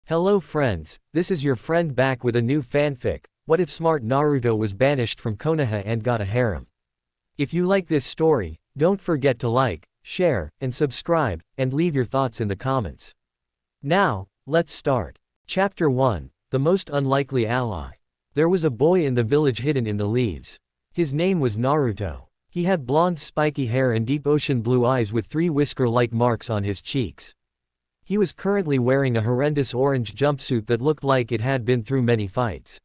Hello friends, this is your friend back with a new fanfic. What if smart Naruto was banished from Konoha and got a harem? If you like this story, don't forget to like, share, and subscribe, and leave your thoughts in the comments. Now, let's start. Chapter 1, The Most Unlikely Ally. There was a boy in the village hidden in the leaves. His name was Naruto. He had blonde spiky hair and deep ocean blue eyes with 3 whisker-like marks on his cheeks. He was currently wearing a horrendous orange jumpsuit that looked like it had been through many fights.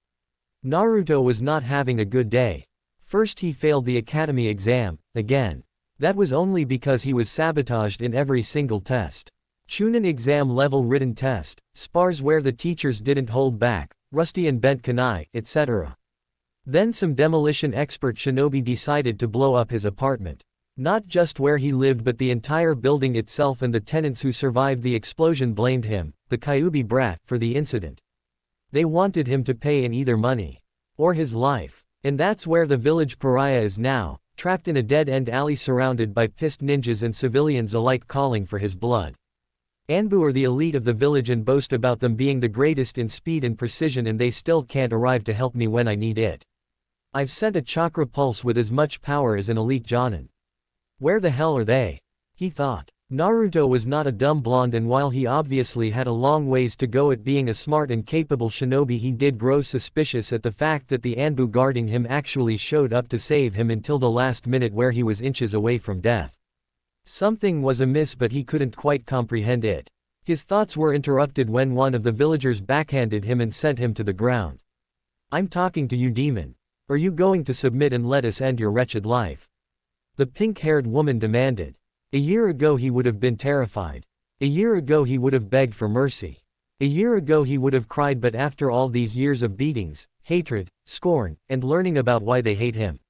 Naruto was not having a good day. First he failed the academy exam, again. That was only because he was sabotaged in every single test. Chunin exam level written test, spars where the teachers didn't hold back, rusty and bent kunai, etc. Then some demolition expert shinobi decided to blow up his apartment. Not just where he lived but the entire building itself, and the tenants who survived the explosion blamed him, the Kyuubi brat, for the incident. They wanted him to pay in either money or his life. And that's where the village pariah is now, trapped in a dead-end alley surrounded by pissed ninjas and civilians alike calling for his blood. Anbu are the elite of the village and boast about them being the greatest in speed and precision, and they still can't arrive to help me when I need it. I've sent a chakra pulse with as much power as an elite Jonin. Where the hell are they? He thought. Naruto was not a dumb blonde, and while he obviously had a long ways to go at being a smart and capable shinobi, he did grow suspicious at the fact that the Anbu guarding him actually showed up to save him until the last minute, where he was inches away from death. Something was amiss, but he couldn't quite comprehend it. His thoughts were interrupted when one of the villagers backhanded him and sent him to the ground. "I'm talking to you, demon. Are you going to submit and let us end your wretched life?" The pink-haired woman demanded. A year ago he would have been terrified. A year ago he would have begged for mercy. A year ago he would have cried, but after all these years of beatings, hatred, scorn, and learning about why they hate him,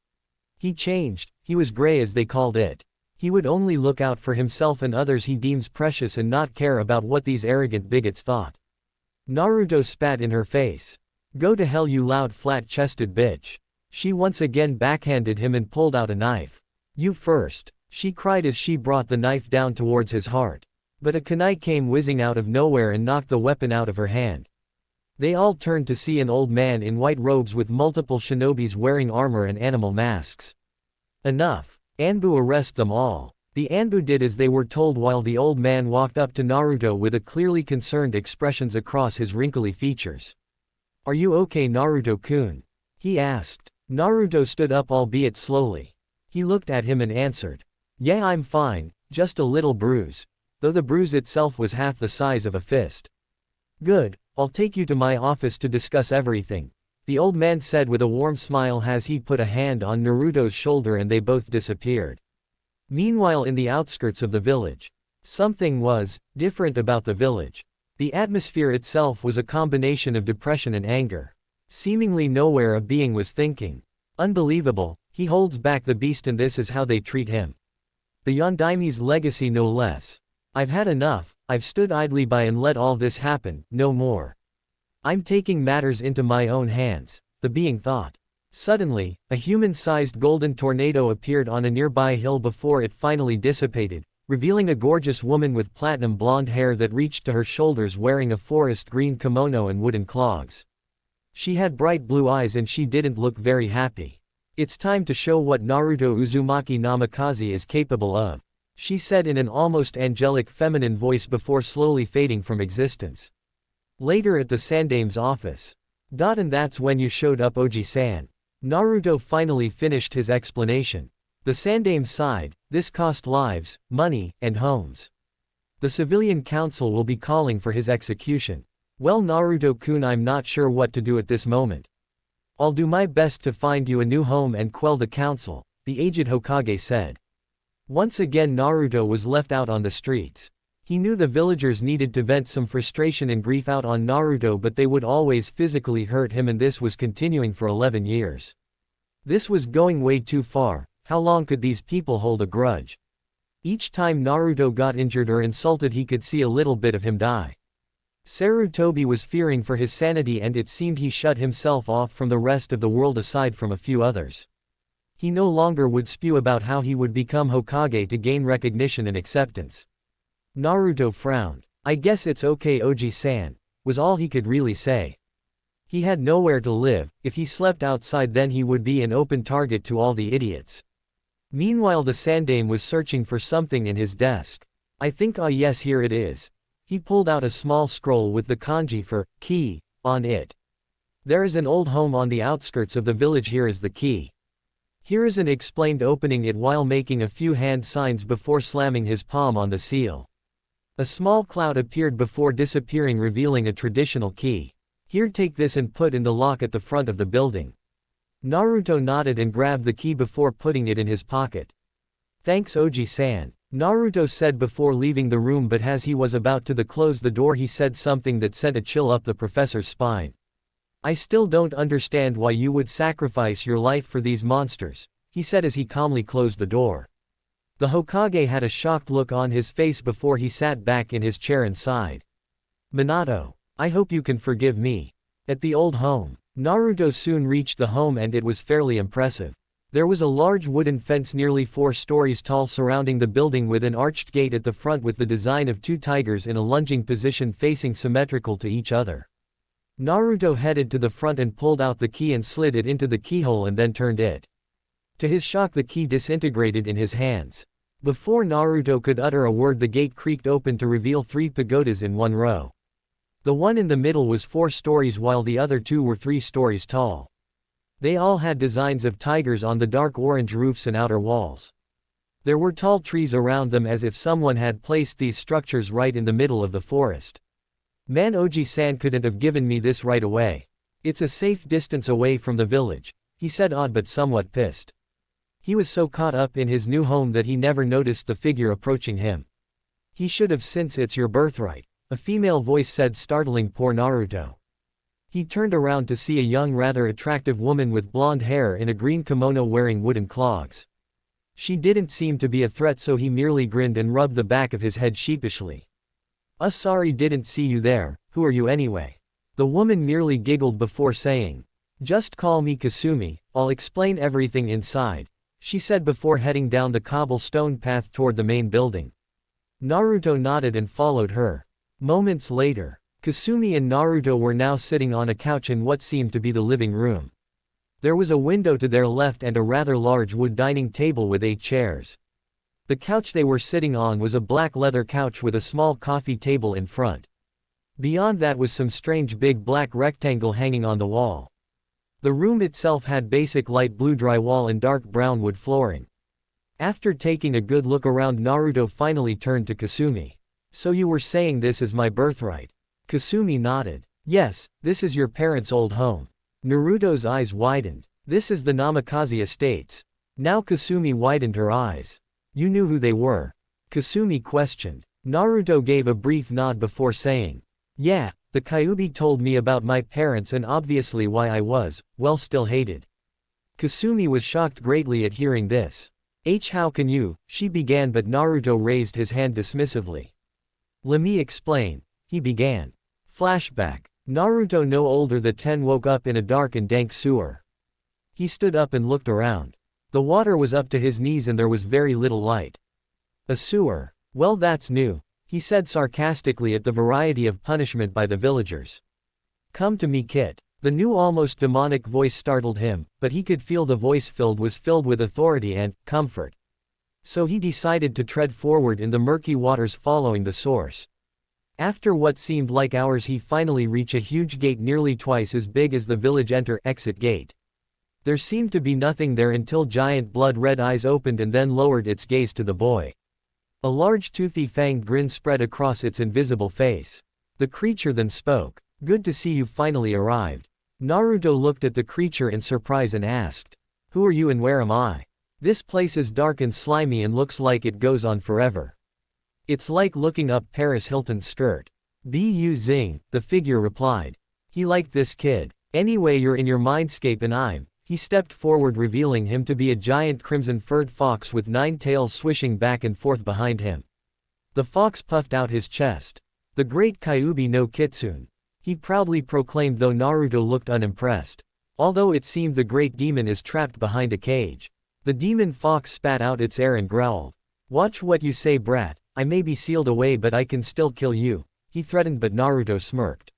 he changed. He was gray, as they called it. He would only look out for himself and others he deems precious and not care about what these arrogant bigots thought. Naruto spat in her face. "Go to hell, you loud flat-chested bitch." She once again backhanded him and pulled out a knife. "You first," she cried as she brought the knife down towards his heart. But a kunai came whizzing out of nowhere and knocked the weapon out of her hand. They all turned to see an old man in white robes with multiple shinobis wearing armor and animal masks. "Enough. Anbu, arrest them all." The Anbu did as they were told, while the old man walked up to Naruto with a clearly concerned expressions across his wrinkly features. "Are you okay, Naruto-kun?" he asked. Naruto stood up, albeit slowly. He looked at him and answered, "Yeah, I'm fine, just a little bruise. Though the bruise itself was half the size of a fist." "Good, I'll take you to my office to discuss everything," the old man said with a warm smile as he put a hand on Naruto's shoulder, and they both disappeared. Meanwhile, in the outskirts of the village, something was different about the village. The atmosphere itself was a combination of depression and anger. Seemingly nowhere a being was thinking, "Unbelievable. He holds back the beast, and this is how they treat him. The Yondaime's legacy, no less. I've had enough. I've stood idly by and let all this happen, no more. I'm taking matters into my own hands," the being thought. Suddenly, a human-sized golden tornado appeared on a nearby hill before it finally dissipated, revealing a gorgeous woman with platinum blonde hair that reached to her shoulders, wearing a forest green kimono and wooden clogs. She had bright blue eyes and she didn't look very happy. "It's time to show what Naruto Uzumaki Namikaze is capable of," she said in an almost angelic feminine voice before slowly fading from existence. Later at the Sandame's office. "And that's when you showed up, Oji-san." Naruto finally finished his explanation. The Sandame sighed. "This cost lives, money, and homes. The civilian council will be calling for his execution." "Well, Naruto-kun, I'm not sure what to do at this moment. I'll do my best to find you a new home and quell the council," the aged Hokage said. Once again Naruto was left out on the streets. He knew the villagers needed to vent some frustration and grief out on Naruto, but they would always physically hurt him, and this was continuing for 11 years. This was going way too far. How long could these people hold a grudge? Each time Naruto got injured or insulted, he could see a little bit of him die. Sarutobi was fearing for his sanity, and it seemed he shut himself off from the rest of the world aside from a few others. He no longer would spew about how he would become Hokage to gain recognition and acceptance. Naruto frowned. "I guess it's okay, Oji-san. was all he could really say. He had nowhere to live. If he slept outside, then he would be an open target to all the idiots. Meanwhile, the Sandame was searching for something in his desk. I think, ah yes, here it is. He pulled out a small scroll with the kanji for key on it. There is an old home on the outskirts of the village. Here is the key. Hiruzen explained, opening it while making a few hand signs before slamming his palm on the seal. A small cloud appeared before disappearing, revealing a traditional key. Here, take this and put in the lock at the front of the building. Naruto nodded and grabbed the key before putting it in his pocket. Thanks, Oji-san, Naruto said before leaving the room, but as he was about to close the door, he said something that sent a chill up the professor's spine. I still don't understand why you would sacrifice your life for these monsters, he said as he calmly closed the door. The Hokage had a shocked look on his face before he sat back in his chair and sighed. Minato, I hope you can forgive me. At the old home, Naruto soon reached the home, and it was fairly impressive. There was a large wooden fence nearly 4 stories tall surrounding the building, with an arched gate at the front with the design of 2 tigers in a lunging position facing symmetrical to each other. Naruto headed to the front and pulled out the key and slid it into the keyhole and then turned it. To his shock, the key disintegrated in his hands. Before Naruto could utter a word, the gate creaked open to reveal 3 pagodas in one row. The one in the middle was 4 stories while the other 2 were 3 stories tall. They all had designs of tigers on the dark orange roofs and outer walls. There were tall trees around them, as if someone had placed these structures right in the middle of the forest. Man, Oji-san couldn't have given me this right away. It's a safe distance away from the village, he said, odd but somewhat pissed. He was so caught up in his new home that he never noticed the figure approaching him. He should have, since it's your birthright, a female voice said, startling poor Naruto. He turned around to see a young, rather attractive woman with blonde hair in a green kimono wearing wooden clogs. She didn't seem to be a threat, so he merely grinned and rubbed the back of his head sheepishly. Sorry, didn't see you there. Who are you anyway? The woman merely giggled before saying, just call me Kasumi, I'll explain everything inside, she said before heading down the cobblestone path toward the main building. Naruto nodded and followed her. Moments later, Kasumi and Naruto were now sitting on a couch in what seemed to be the living room. There was a window to their left and a rather large wood dining table with 8 chairs. The couch they were sitting on was a black leather couch with a small coffee table in front. Beyond that was some strange big black rectangle hanging on the wall. The room itself had basic light blue drywall and dark brown wood flooring. After taking a good look around, Naruto finally turned to Kasumi. So you were saying this is my birthright? Kasumi nodded. Yes, this is your parents' old home. Naruto's eyes widened. This is the Namikaze Estates. Now Kasumi widened her eyes. You knew who they were? Kasumi questioned. Naruto gave a brief nod before saying, yeah, the Kyuubi told me about my parents and obviously why I was, well, still hated. Kasumi was shocked greatly at hearing this. How can you, she began, but Naruto raised his hand dismissively. Let me explain, he began. Flashback. Naruto, no older than 10, woke up in a dark and dank sewer. He stood up and looked around. The water was up to his knees and there was very little light. A sewer? Well, that's new, he said sarcastically at the variety of punishment by the villagers. Come to me, Kit. The new almost demonic voice startled him, but he could feel the voice was filled with authority and comfort. So he decided to tread forward in the murky waters following the source. After what seemed like hours, he finally reached a huge gate nearly twice as big as the village exit gate. There seemed to be nothing there until giant blood-red eyes opened and then lowered its gaze to the boy. A large toothy fanged grin spread across its invisible face. The creature then spoke. Good to see you finally arrived. Naruto looked at the creature in surprise and asked, who are you and where am I? This place is dark and slimy and looks like it goes on forever. It's like looking up Paris Hilton's skirt. Bu zing, the figure replied. He liked this kid. Anyway, you're in your mindscape and I'm. He stepped forward, revealing him to be a giant crimson-furred fox with 9 tails swishing back and forth behind him. The fox puffed out his chest. The great Kyuubi no Kitsune, he proudly proclaimed, though Naruto looked unimpressed. Although it seemed the great demon is trapped behind a cage. The demon fox spat out its air and growled. Watch what you say, brat. I may be sealed away but I can still kill you, he threatened, but Naruto smirked.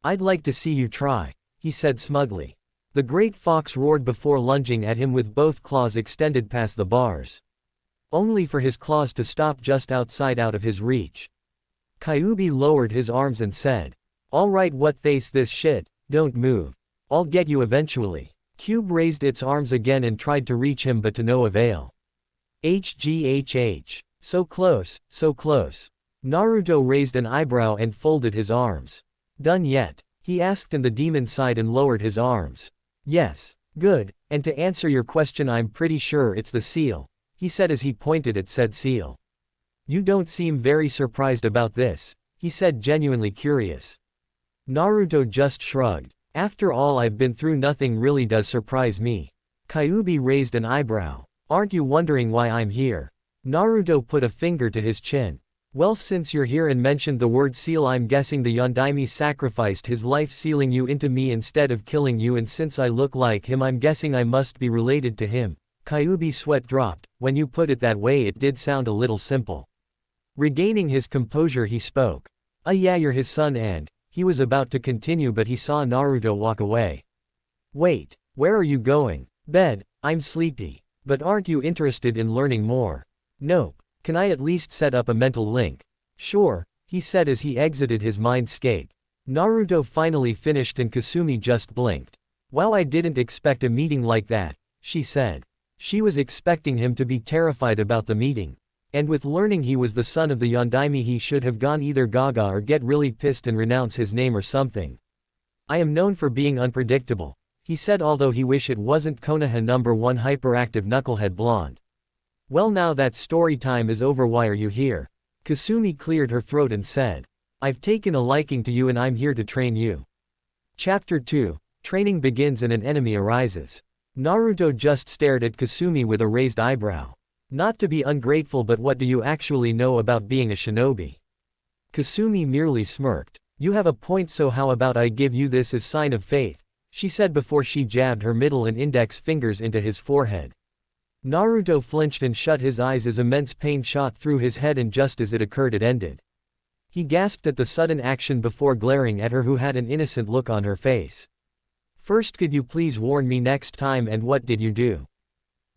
I'd like to see you try, he said smugly. The great fox roared before lunging at him with both claws extended past the bars. Only for his claws to stop just outside out of his reach. Kyuubi lowered his arms and said, "Alright, what face this shit, don't move. I'll get you eventually." Cube raised its arms again and tried to reach him but to no avail. HGHH. So close, so close. Naruto raised an eyebrow and folded his arms. Done yet? He asked and the demon sighed and lowered his arms. Yes. Good, and to answer your question, I'm pretty sure it's the seal, he said as he pointed at said seal. You don't seem very surprised about this, he said, genuinely curious. Naruto just shrugged. After all I've been through, nothing really does surprise me. Kyuubi raised an eyebrow. Aren't you wondering why I'm here? Naruto put a finger to his chin. Well, since you're here and mentioned the word seal, I'm guessing the Yondaime sacrificed his life sealing you into me instead of killing you, and since I look like him, I'm guessing I must be related to him. Kyuubi's sweat dropped. When you put it that way, it did sound a little simple. Regaining his composure, he spoke. Yeah, you're his son, and he was about to continue but he saw Naruto walk away. Wait, where are you going? Bed, I'm sleepy. But aren't you interested in learning more? Nope. Can I at least set up a mental link? Sure, he said as he exited his mindscape. Naruto finally finished and Kasumi just blinked. Wow, I didn't expect a meeting like that, she said. She was expecting him to be terrified about the meeting. And with learning he was the son of the Yondaime, he should have gone either gaga or get really pissed and renounce his name or something. I am known for being unpredictable, he said, although he wished it wasn't Konoha #1 hyperactive knucklehead blonde. Well, now that story time is over, why are you here? Kasumi cleared her throat and said. I've taken a liking to you and I'm here to train you. Chapter 2. Training begins and an enemy arises. Naruto just stared at Kasumi with a raised eyebrow. Not to be ungrateful, but what do you actually know about being a shinobi? Kasumi merely smirked. You have a point, so how about I give you this as sign of faith, she said before she jabbed her middle and index fingers into his forehead. Naruto flinched and shut his eyes as immense pain shot through his head, and just as it occurred it ended. He gasped at the sudden action before glaring at her, who had an innocent look on her face. First, could you please warn me next time, and what did you do?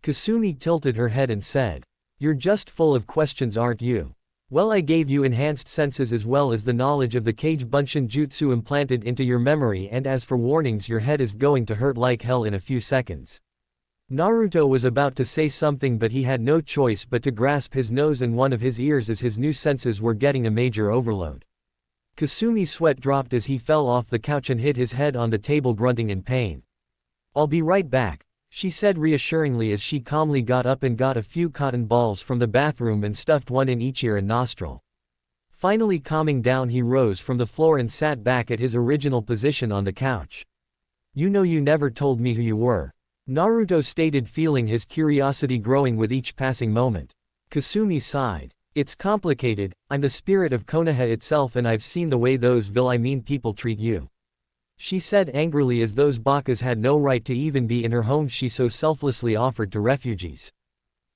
Kasumi tilted her head and said. You're just full of questions, aren't you? Well, I gave you enhanced senses as well as the knowledge of the Kage Bunshin Jutsu implanted into your memory, and as for warnings, your head is going to hurt like hell in a few seconds. Naruto was about to say something, but he had no choice but to grasp his nose and one of his ears as his new senses were getting a major overload. Kasumi's sweat dropped as he fell off the couch and hit his head on the table, grunting in pain. I'll be right back, she said reassuringly as she calmly got up and got a few cotton balls from the bathroom and stuffed one in each ear and nostril. Finally calming down, he rose from the floor and sat back at his original position on the couch. You know, you never told me who you were, Naruto stated, feeling his curiosity growing with each passing moment. Kasumi sighed. It's complicated. I'm the spirit of Konoha itself, and I've seen the way those people treat you, she said angrily, as those bakas had no right to even be in her home she so selflessly offered to refugees.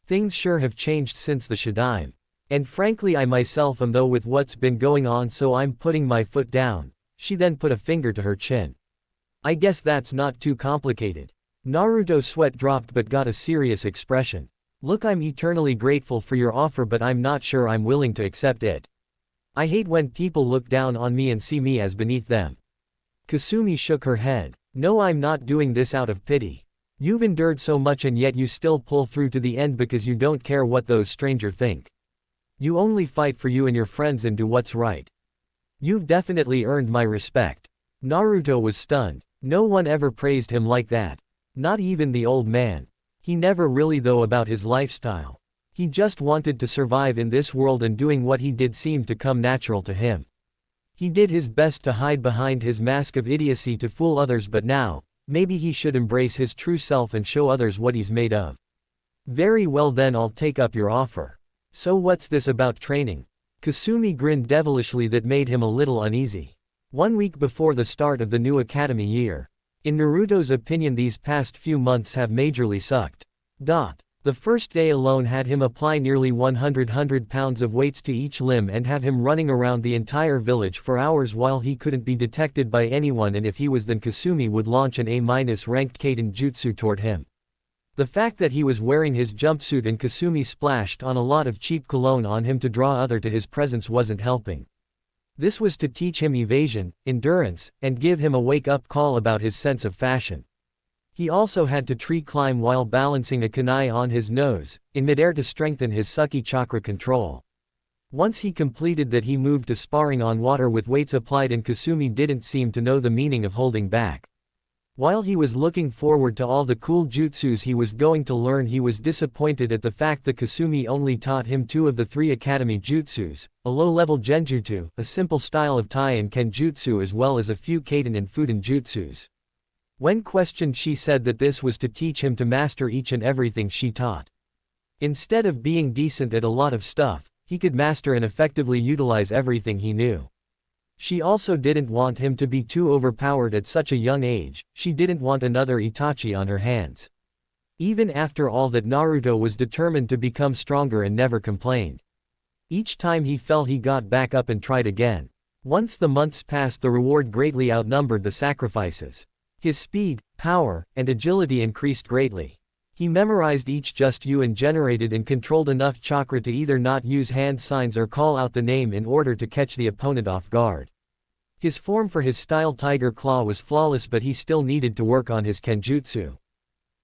Things sure have changed since the Shadaime. And frankly, I myself am, though, with what's been going on, so I'm putting my foot down. She then put a finger to her chin. I guess that's not too complicated. Naruto's sweat dropped but got a serious expression. Look, I'm eternally grateful for your offer, but I'm not sure I'm willing to accept it. I hate when people look down on me and see me as beneath them. Kasumi shook her head. No, I'm not doing this out of pity. You've endured so much and yet you still pull through to the end because you don't care what those strangers think. You only fight for you and your friends and do what's right. You've definitely earned my respect. Naruto was stunned. No one ever praised him like that. Not even the old man. He never really, though, about his lifestyle. He just wanted to survive in this world, and doing what he did seemed to come natural to him. He did his best to hide behind his mask of idiocy to fool others, but now, maybe he should embrace his true self and show others what he's made of. Very well then, I'll take up your offer. So what's this about training? Kasumi grinned devilishly that made him a little uneasy. 1 week before the start of the new academy year. In Naruto's opinion, these past few months have majorly sucked. The first day alone had him apply nearly 100 pounds of weights to each limb and have him running around the entire village for hours while he couldn't be detected by anyone, and if he was, then Kasumi would launch an A-ranked Kaiden jutsu toward him. The fact that he was wearing his jumpsuit and Kasumi splashed on a lot of cheap cologne on him to draw others to his presence wasn't helping. This was to teach him evasion, endurance, and give him a wake-up call about his sense of fashion. He also had to tree climb while balancing a kunai on his nose, in midair to strengthen his Suki chakra control. Once he completed that, he moved to sparring on water with weights applied, and Kasumi didn't seem to know the meaning of holding back. While he was looking forward to all the cool jutsus he was going to learn, he was disappointed at the fact that Kasumi only taught him 2 of the 3 academy jutsus, a low-level genjutsu, a simple style of tai and kenjutsu, as well as a few kaiden and fuden jutsus. When questioned, she said that this was to teach him to master each and everything she taught. Instead of being decent at a lot of stuff, he could master and effectively utilize everything he knew. She also didn't want him to be too overpowered at such a young age. She didn't want another Itachi on her hands. Even after all that, Naruto was determined to become stronger and never complained. Each time he fell, he got back up and tried again. Once the months passed, the reward greatly outnumbered the sacrifices. His speed, power, and agility increased greatly. He memorized each just you and generated and controlled enough chakra to either not use hand signs or call out the name in order to catch the opponent off guard. His form for his style Tiger Claw was flawless, but he still needed to work on his kenjutsu.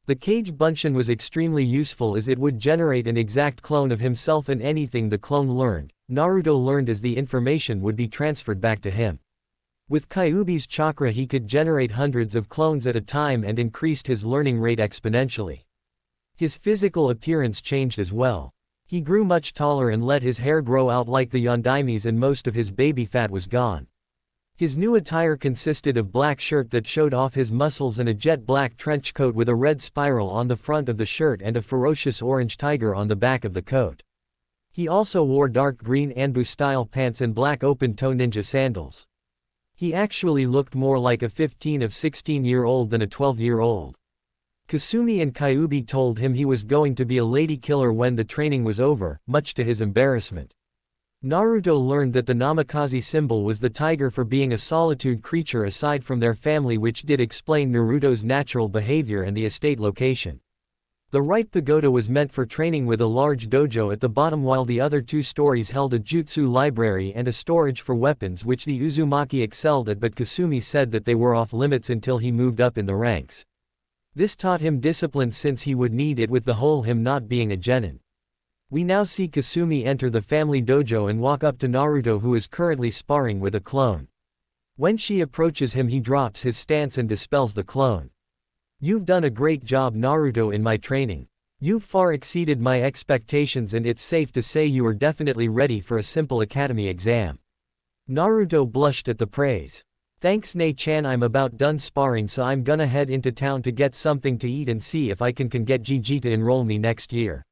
The Kage Bunshin was extremely useful as it would generate an exact clone of himself, and anything the clone learned, Naruto learned as the information would be transferred back to him. With Kyuubi's chakra he could generate hundreds of clones at a time and increased his learning rate exponentially. His physical appearance changed as well. He grew much taller and let his hair grow out like the Yondaimes, and most of his baby fat was gone. His new attire consisted of black shirt that showed off his muscles and a jet black trench coat with a red spiral on the front of the shirt and a ferocious orange tiger on the back of the coat. He also wore dark green Anbu-style pants and black open-toe ninja sandals. He actually looked more like a 15 or 16-year-old than a 12-year-old. Kasumi and Kyuubi told him he was going to be a lady killer when the training was over, much to his embarrassment. Naruto learned that the Namikaze symbol was the tiger for being a solitude creature aside from their family, which did explain Naruto's natural behavior and the estate location. The right pagoda was meant for training with a large dojo at the bottom, while the other 2 stories held a jutsu library and a storage for weapons which the Uzumaki excelled at, but Kasumi said that they were off limits until he moved up in the ranks. This taught him discipline since he would need it with the whole him not being a genin. We now see Kasumi enter the family dojo and walk up to Naruto, who is currently sparring with a clone. When she approaches him, he drops his stance and dispels the clone. "You've done a great job, Naruto, in my training. You've far exceeded my expectations, and it's safe to say you are definitely ready for a simple academy exam." Naruto blushed at the praise. "Thanks, Nei-chan, I'm about done sparring, so I'm gonna head into town to get something to eat and see if I can get Gigi to enroll me next year,"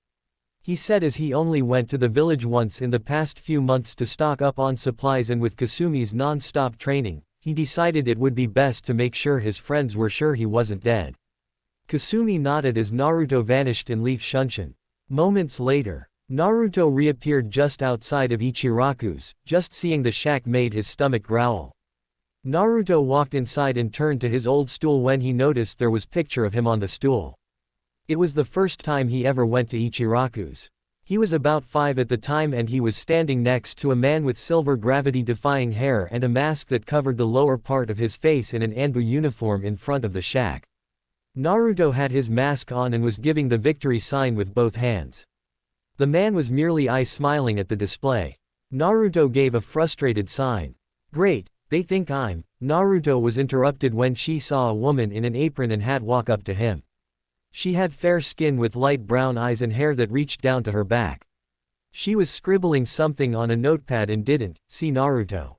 he said, as he only went to the village once in the past few months to stock up on supplies, and with Kasumi's non-stop training, he decided it would be best to make sure his friends were sure he wasn't dead. Kasumi nodded as Naruto vanished in Leaf Shunshin. Moments later, Naruto reappeared just outside of Ichiraku's. Just seeing the shack made his stomach growl. Naruto walked inside and turned to his old stool when he noticed there was a picture of him on the stool. It was the first time he ever went to Ichiraku's. He was about 5 at the time, and he was standing next to a man with silver gravity-defying hair and a mask that covered the lower part of his face in an Anbu uniform in front of the shack. Naruto had his mask on and was giving the victory sign with both hands. The man was merely smiling at the display. Naruto gave a frustrated sign. "Great, they think I'm..." Naruto was interrupted when she saw a woman in an apron and hat walk up to him. She had fair skin with light brown eyes and hair that reached down to her back. She was scribbling something on a notepad and didn't see Naruto.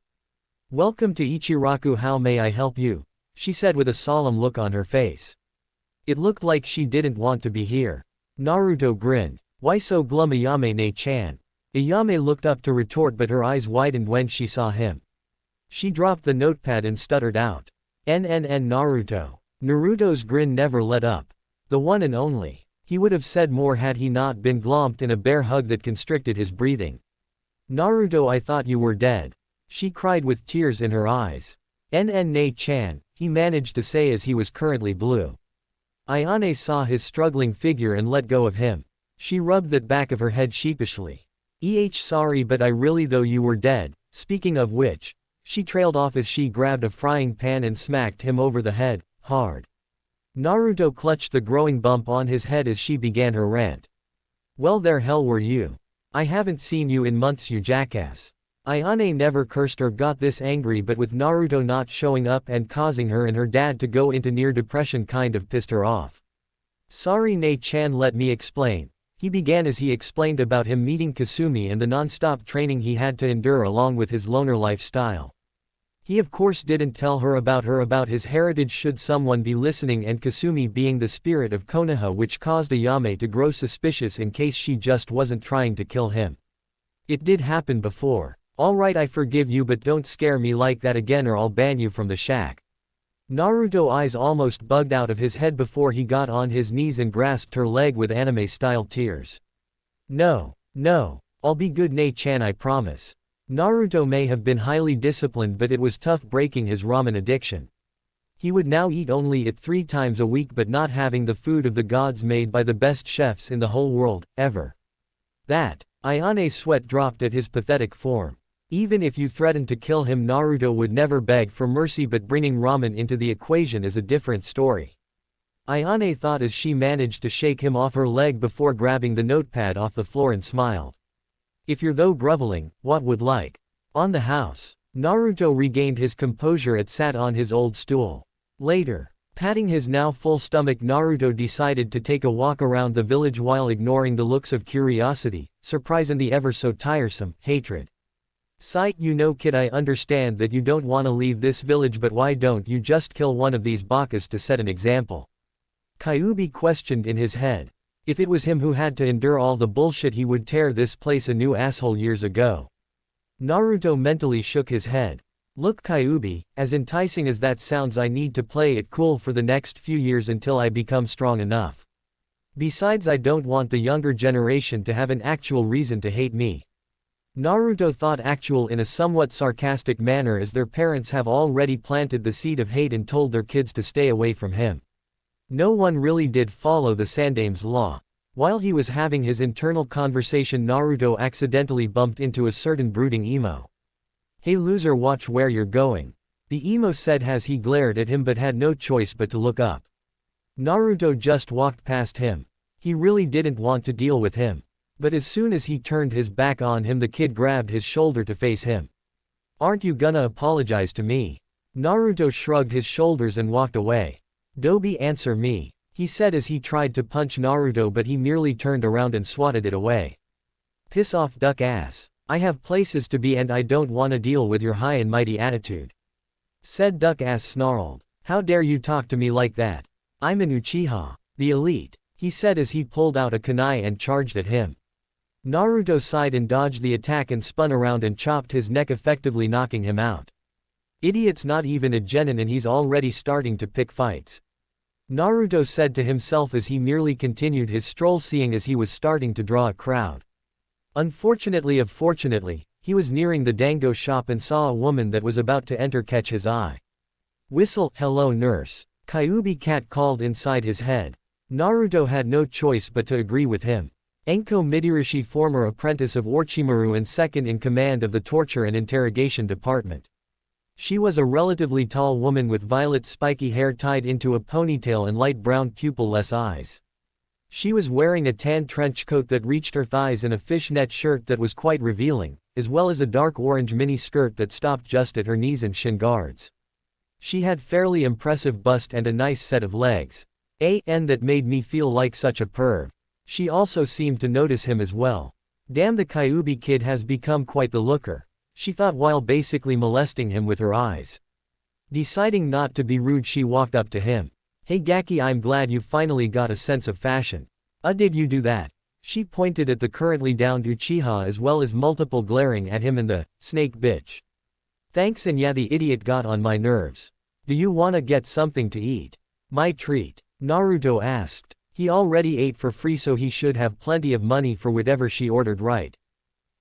"Welcome to Ichiraku, how may I help you?" she said with a solemn look on her face. It looked like she didn't want to be here. Naruto grinned. "Why so glum, Ayame Nei-chan?" Ayame looked up to retort, but her eyes widened when she saw him. She dropped the notepad and stuttered out, "NNN Naruto." Naruto's grin never let up. "The one and only." He would have said more had he not been glomped in a bear hug that constricted his breathing. Naruto, I thought you were dead. She cried with tears in her eyes. Nei-chan, he managed to say as he was currently blue. Ayane saw his struggling figure and let go of him. She rubbed that back of her head sheepishly. Sorry, but I really thought you were dead. Speaking of which, she trailed off as she grabbed a frying pan and smacked him over the head, hard. Naruto clutched the growing bump on his head as she began her rant. Well, there hell were you. I haven't seen you in months, you jackass. Ayane never cursed or got this angry, but with Naruto not showing up and causing her and her dad to go into near depression kind of pissed her off. Sorry Nei-chan, let me explain. He began as he explained about him meeting Kasumi and the non-stop training he had to endure along with his loner lifestyle. He of course didn't tell her about his heritage should someone be listening, and Kasumi being the spirit of Konoha, which caused Ayame to grow suspicious in case she just wasn't trying to kill him. It did happen before. Alright, I forgive you, but don't scare me like that again or I'll ban you from the shack. Naruto's eyes almost bugged out of his head before he got on his knees and grasped her leg with anime-style tears. No, I'll be good Nei-chan, I promise. Naruto may have been highly disciplined, but it was tough breaking his ramen addiction. He would now eat only it 3 times a week, but not having the food of the gods made by the best chefs in the whole world, ever. Ayane's sweat dropped at his pathetic form. Even if you threatened to kill him, Naruto would never beg for mercy, but bringing ramen into the equation is a different story. Ayane thought as she managed to shake him off her leg before grabbing the notepad off the floor and smiled. If you're though groveling, what would like? On the house. Naruto regained his composure and sat on his old stool. Later, patting his now full stomach, Naruto decided to take a walk around the village while ignoring the looks of curiosity, surprise and the ever so tiresome hatred. Sight, you know kid, I understand that you don't want to leave this village, but why don't you just kill one of these bakas to set an example? Kyuubi questioned in his head. If it was him who had to endure all the bullshit, he would tear this place a new asshole years ago. Naruto mentally shook his head. Look Kyuubi, as enticing as that sounds, I need to play it cool for the next few years until I become strong enough. Besides, I don't want the younger generation to have an actual reason to hate me. Naruto thought actual in a somewhat sarcastic manner, as their parents have already planted the seed of hate and told their kids to stay away from him. No one really did follow the Sandame's law. While he was having his internal conversation, Naruto accidentally bumped into a certain brooding emo. Hey loser, watch where you're going. The emo said as he glared at him, but had no choice but to look up. Naruto just walked past him. He really didn't want to deal with him. But as soon as he turned his back on him, the kid grabbed his shoulder to face him. Aren't you gonna apologize to me? Naruto shrugged his shoulders and walked away. Dobi, answer me, he said as he tried to punch Naruto, but he merely turned around and swatted it away. Piss off, duck ass. I have places to be and I don't wanna deal with your high and mighty attitude. Said duck ass snarled. How dare you talk to me like that? I'm an Uchiha, the elite, he said as he pulled out a kunai and charged at him. Naruto sighed and dodged the attack and spun around and chopped his neck, effectively knocking him out. Idiot's not even a genin and he's already starting to pick fights. Naruto said to himself as he merely continued his stroll, seeing as he was starting to draw a crowd. Unfortunately, he was nearing the dango shop and saw a woman that was about to enter catch his eye. Whistle, hello nurse. Kyuubi cat called inside his head. Naruto had no choice but to agree with him. Enko Midorishi, former apprentice of Orochimaru and second in command of the torture and interrogation department. She was a relatively tall woman with violet spiky hair tied into a ponytail and light brown pupil-less eyes. She was wearing a tan trench coat that reached her thighs and a fishnet shirt that was quite revealing, as well as a dark orange mini skirt that stopped just at her knees and shin guards. She had fairly impressive bust and a nice set of legs. That made me feel like such a perv. She also seemed to notice him as well. Damn, the Kyuubi kid has become quite the looker, she thought while basically molesting him with her eyes. Deciding not to be rude, she walked up to him. Hey Gaki, I'm glad you finally got a sense of fashion. Did you do that? She pointed at the currently downed Uchiha as well as multiple glaring at him and the snake bitch. Thanks, and yeah, the idiot got on my nerves. Do you wanna get something to eat? My treat? Naruto asked. He already ate for free, so he should have plenty of money for whatever she ordered, right?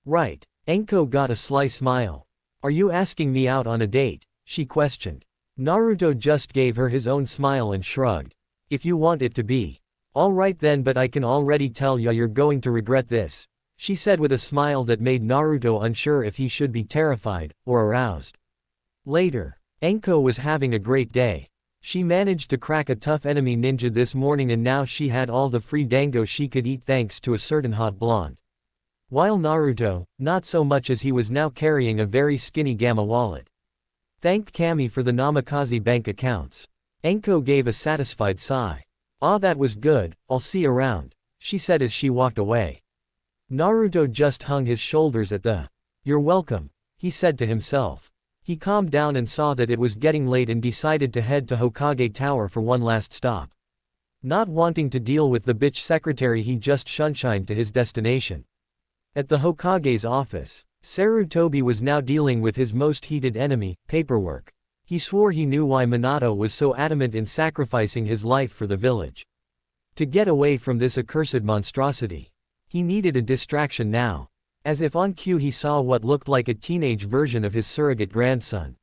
Right. Enko got a sly smile. Are you asking me out on a date? She questioned. Naruto just gave her his own smile and shrugged. If you want it to be. Alright then, but I can already tell ya you're going to regret this, she said with a smile that made Naruto unsure if he should be terrified or aroused. Later, Enko was having a great day. She managed to crack a tough enemy ninja this morning, and now she had all the free dango she could eat thanks to a certain hot blonde. While Naruto, not so much, as he was now carrying a very skinny Gamma wallet. Thanked Kami for the Namikaze bank accounts. Enko gave a satisfied sigh. Ah, that was good, I'll see you around, she said as she walked away. Naruto just hung his shoulders at the, "You're welcome," he said to himself. He calmed down and saw that it was getting late and decided to head to Hokage Tower for one last stop. Not wanting to deal with the bitch secretary, he just shunshined to his destination. At the Hokage's office, Sarutobi was now dealing with his most heated enemy, paperwork. He swore he knew why Minato was so adamant in sacrificing his life for the village. To get away from this accursed monstrosity, he needed a distraction now. As if on cue, he saw what looked like a teenage version of his surrogate grandson.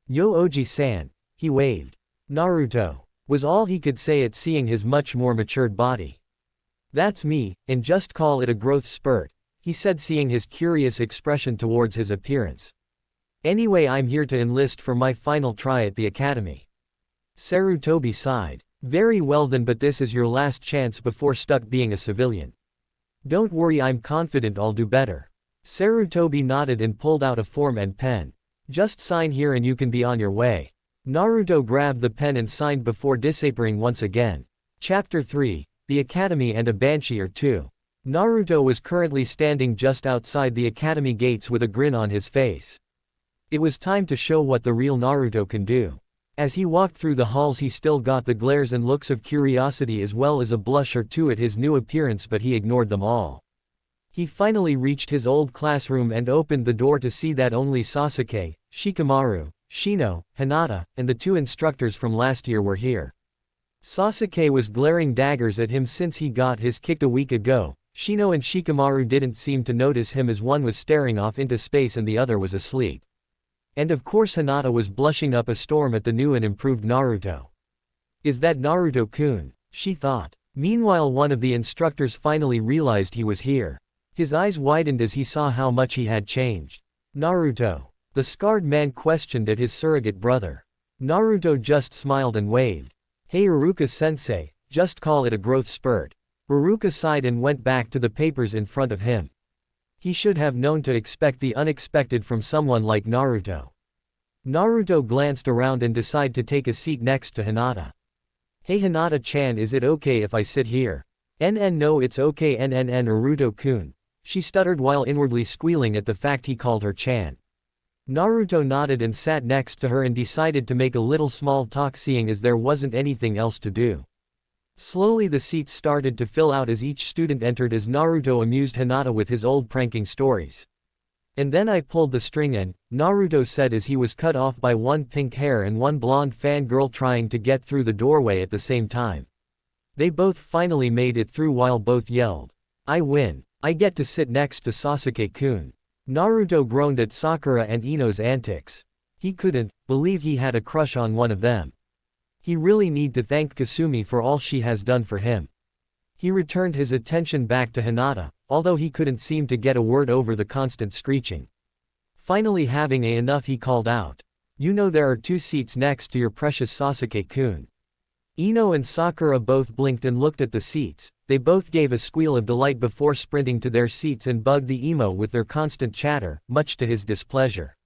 "Yo Oji-san," he waved. "Naruto," was all he could say at seeing his much more matured body. "That's me, and just call it a growth spurt," he said, seeing his curious expression towards his appearance. "Anyway, I'm here to enlist for my final try at the academy." Sarutobi sighed. "Very well then, but this is your last chance before stuck being a civilian." "Don't worry, I'm confident I'll do better." Sarutobi nodded and pulled out a form and pen. "Just sign here and you can be on your way." Naruto grabbed the pen and signed before disappearing once again. Chapter 3, The Academy and a Banshee or Two. Naruto was currently standing just outside the academy gates with a grin on his face. It was time to show what the real Naruto can do. As he walked through the halls, he still got the glares and looks of curiosity as well as a blush or two at his new appearance, but he ignored them all. He finally reached his old classroom and opened the door to see that only Sasuke, Shikamaru, Shino, Hinata, and the two instructors from last year were here. Sasuke was glaring daggers at him since he got his kicked a week ago. Shino and Shikamaru didn't seem to notice him, as one was staring off into space and the other was asleep. And of course Hinata was blushing up a storm at the new and improved Naruto. "Is that Naruto-kun?" she thought. Meanwhile, one of the instructors finally realized he was here. His eyes widened as he saw how much he had changed. "Naruto?" the scarred man questioned at his surrogate brother. Naruto just smiled and waved. "Hey Iruka-sensei, just call it a growth spurt." Iruka sighed and went back to the papers in front of him. He should have known to expect the unexpected from someone like Naruto. Naruto glanced around and decided to take a seat next to Hinata. "Hey Hinata-chan, is it okay if I sit here?" No, it's okay Naruto-kun," she stuttered while inwardly squealing at the fact he called her Chan. Naruto nodded and sat next to her and decided to make a little small talk, seeing as there wasn't anything else to do. Slowly the seats started to fill out as each student entered, as Naruto amused Hinata with his old pranking stories. "And then I pulled the string and," Naruto said as he was cut off by one pink hair and one blonde fangirl trying to get through the doorway at the same time. They both finally made it through while both yelled, "I win! I get to sit next to Sasuke-kun." Naruto groaned at Sakura and Ino's antics. He couldn't believe he had a crush on one of them. He really need to thank Kasumi for all she has done for him. He returned his attention back to Hinata, although he couldn't seem to get a word over the constant screeching. Finally having enough, he called out, "You know there are 2 seats next to your precious Sasuke-kun." Ino and Sakura both blinked and looked at the seats. They both gave a squeal of delight before sprinting to their seats and bugged the emo with their constant chatter, much to his displeasure.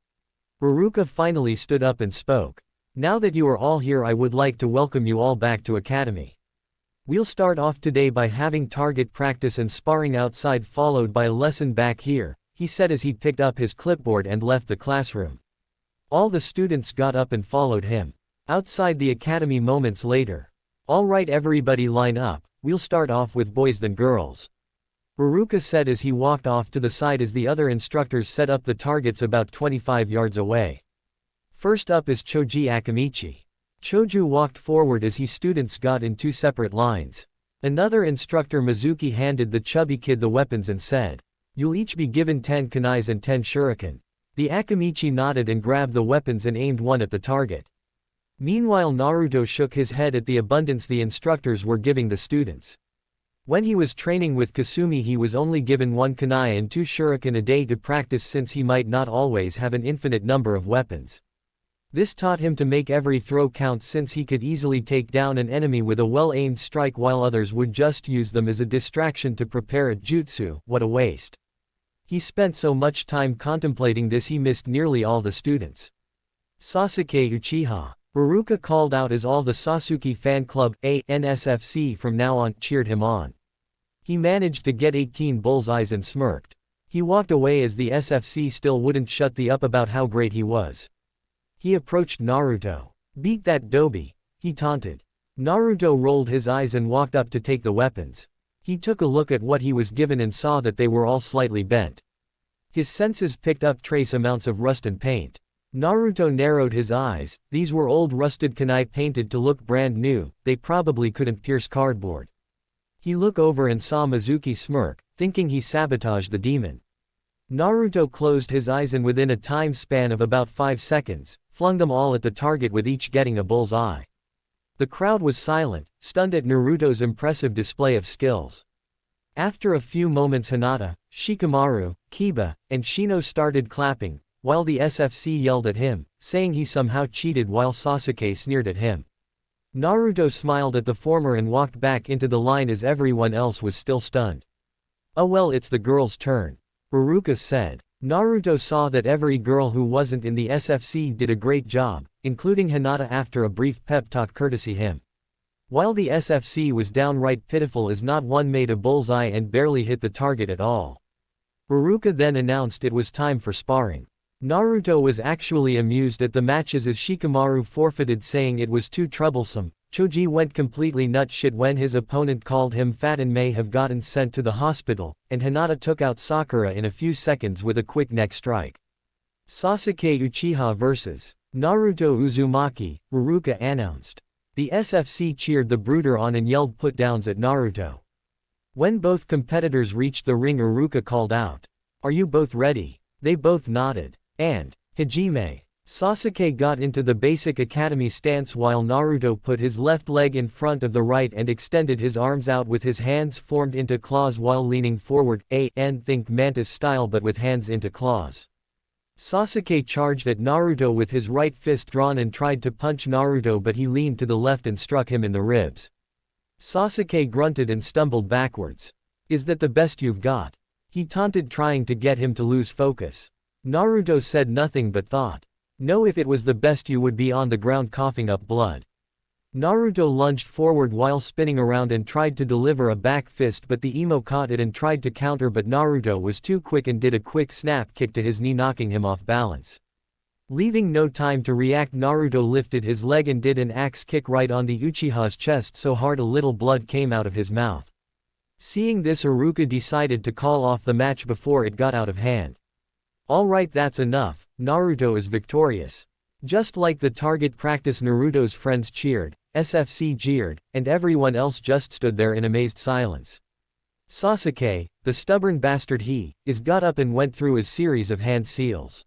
Iruka finally stood up and spoke. "Now that you are all here, I would like to welcome you all back to Academy. We'll start off today by having target practice and sparring outside, followed by a lesson back here," he said as he picked up his clipboard and left the classroom. All the students got up and followed him. Outside the academy moments later. "Alright everybody, line up, we'll start off with boys then girls," Iruka said as he walked off to the side as the other instructors set up the targets about 25 yards away. First up is Choji Akamichi. Choju walked forward as his students got in 2 separate lines. Another instructor Mizuki handed the chubby kid the weapons and said, "You'll each be given 10 kunais and 10 shuriken." The Akamichi nodded and grabbed the weapons and aimed one at the target. Meanwhile Naruto shook his head at the abundance the instructors were giving the students. When he was training with Kasumi he was only given 1 kunai and 2 shuriken a day to practice since he might not always have an infinite number of weapons. This taught him to make every throw count since he could easily take down an enemy with a well-aimed strike while others would just use them as a distraction to prepare a jutsu. What a waste. He spent so much time contemplating this he missed nearly all the students. Sasuke Uchiha. Haruka called out as all the Sasuke fan club, NSFC from now on, cheered him on. He managed to get 18 bullseyes and smirked. He walked away as the SFC still wouldn't shut the up about how great he was. He approached Naruto. "Beat that doby," he taunted. Naruto rolled his eyes and walked up to take the weapons. He took a look at what he was given and saw that they were all slightly bent. His senses picked up trace amounts of rust and paint. Naruto narrowed his eyes. These were old rusted kunai painted to look brand new, they probably couldn't pierce cardboard. He looked over and saw Mizuki smirk, thinking he sabotaged the demon. Naruto closed his eyes and within a time span of about 5 seconds, flung them all at the target with each getting a bull's eye. The crowd was silent, stunned at Naruto's impressive display of skills. After a few moments Hinata, Shikamaru, Kiba, and Shino started clapping, while the SFC yelled at him, saying he somehow cheated while Sasuke sneered at him. Naruto smiled at the former and walked back into the line as everyone else was still stunned. "Oh well, it's the girl's turn," Haruka said. Naruto saw that every girl who wasn't in the SFC did a great job, including Hinata after a brief pep talk courtesy him. While the SFC was downright pitiful as not one made a bullseye and barely hit the target at all. Haruka then announced it was time for sparring. Naruto was actually amused at the matches as Shikamaru forfeited saying it was too troublesome. Choji went completely nutshit when his opponent called him fat and may have gotten sent to the hospital, and Hinata took out Sakura in a few seconds with a quick neck strike. Sasuke Uchiha vs. Naruto Uzumaki, Haruka announced. The SFC cheered the brooder on and yelled put-downs at Naruto. When both competitors reached the ring Haruka called out, "Are you both ready?" They both nodded. And, Hajime. Sasuke got into the basic academy stance while Naruto put his left leg in front of the right and extended his arms out with his hands formed into claws while leaning forward, think mantis style but with hands into claws. Sasuke charged at Naruto with his right fist drawn and tried to punch Naruto but he leaned to the left and struck him in the ribs. Sasuke grunted and stumbled backwards. "Is that the best you've got?" He taunted trying to get him to lose focus. Naruto said nothing but thought. "No, if it was the best you would be on the ground coughing up blood." Naruto lunged forward while spinning around and tried to deliver a back fist but the emo caught it and tried to counter but Naruto was too quick and did a quick snap kick to his knee knocking him off balance. Leaving no time to react Naruto lifted his leg and did an axe kick right on the Uchiha's chest so hard a little blood came out of his mouth. Seeing this Haruka decided to call off the match before it got out of hand. "Alright, that's enough, Naruto is victorious." Just like the target practice Naruto's friends cheered, SFC jeered, and everyone else just stood there in amazed silence. Sasuke, the stubborn bastard got up and went through a series of hand seals.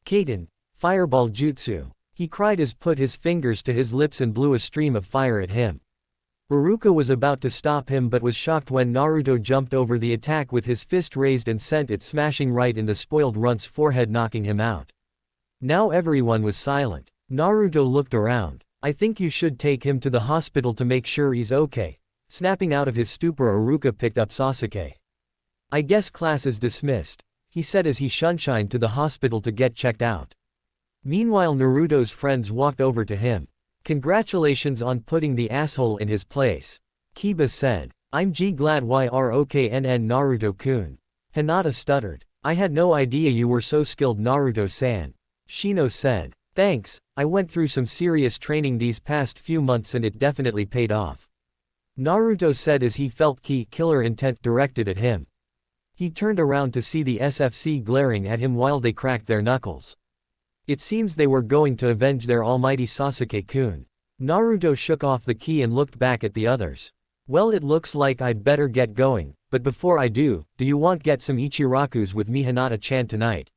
"Kaden, fireball jutsu," he cried as put his fingers to his lips and blew a stream of fire at him. Haruka was about to stop him but was shocked when Naruto jumped over the attack with his fist raised and sent it smashing right in the spoiled runt's forehead knocking him out. Now everyone was silent. Naruto looked around. "I think you should take him to the hospital to make sure he's okay." Snapping out of his stupor Haruka picked up Sasuke. "I guess class is dismissed," he said as he shunshined to the hospital to get checked out. Meanwhile Naruto's friends walked over to him. "Congratulations on putting the asshole in his place," Kiba said. "I'm glad YROKNN Naruto-kun." Hinata stuttered. "I had no idea you were so skilled Naruto-san." Shino said. "Thanks, I went through some serious training these past few months and it definitely paid off." Naruto said as he felt killer intent directed at him. He turned around to see the SFC glaring at him while they cracked their knuckles. It seems they were going to avenge their almighty Sasuke-kun. Naruto shook off the ki and looked back at the others. Well, it looks like I'd better get going, but before I do you want get some Ichirakus with me Hinata-chan tonight?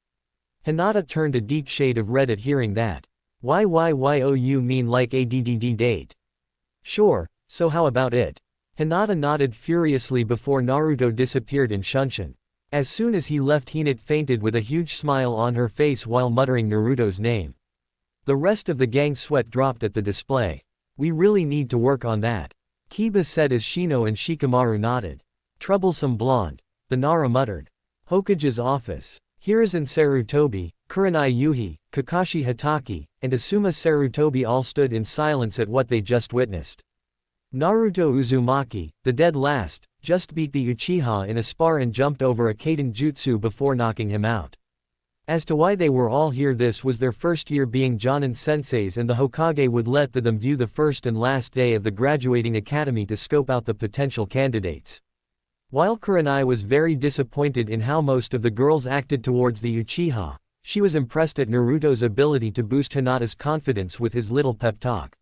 Hinata turned a deep shade of red at hearing that. Why oh you mean like a date? Sure, so how about it? Hinata nodded furiously before Naruto disappeared in Shunshin. As soon as he left, Hinata fainted with a huge smile on her face while muttering Naruto's name. The rest of the gang sweat dropped at the display. We really need to work on that, Kiba said as Shino and Shikamaru nodded. Troublesome blonde, the Nara muttered. Hokage's office. Hiruzen Sarutobi, Kurenai Yuhi, Kakashi Hatake, and Asuma Sarutobi all stood in silence at what they just witnessed. Naruto Uzumaki, the dead last, just beat the Uchiha in a spar and jumped over a Kaden Jutsu before knocking him out. As to why they were all here, this was their first year being Jonin senseis, and the Hokage would let them view the first and last day of the graduating academy to scope out the potential candidates. While Kurenai was very disappointed in how most of the girls acted towards the Uchiha, she was impressed at Naruto's ability to boost Hinata's confidence with his little pep talk.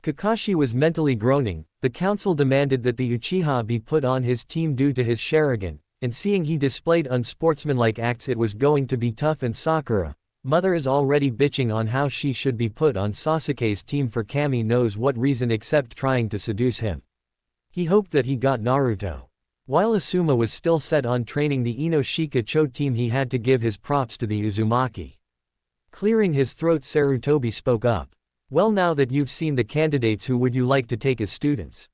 Kakashi was mentally groaning. The council demanded that the Uchiha be put on his team due to his Sharingan, and seeing he displayed unsportsmanlike acts, it was going to be tough, and Sakura, mother, is already bitching on how she should be put on Sasuke's team for Kami knows what reason except trying to seduce him. He hoped that he got Naruto. While Asuma was still set on training the Inoshika Cho team, he had to give his props to the Uzumaki. Clearing his throat, Sarutobi spoke up. Well, now that you've seen the candidates, who would you like to take as students?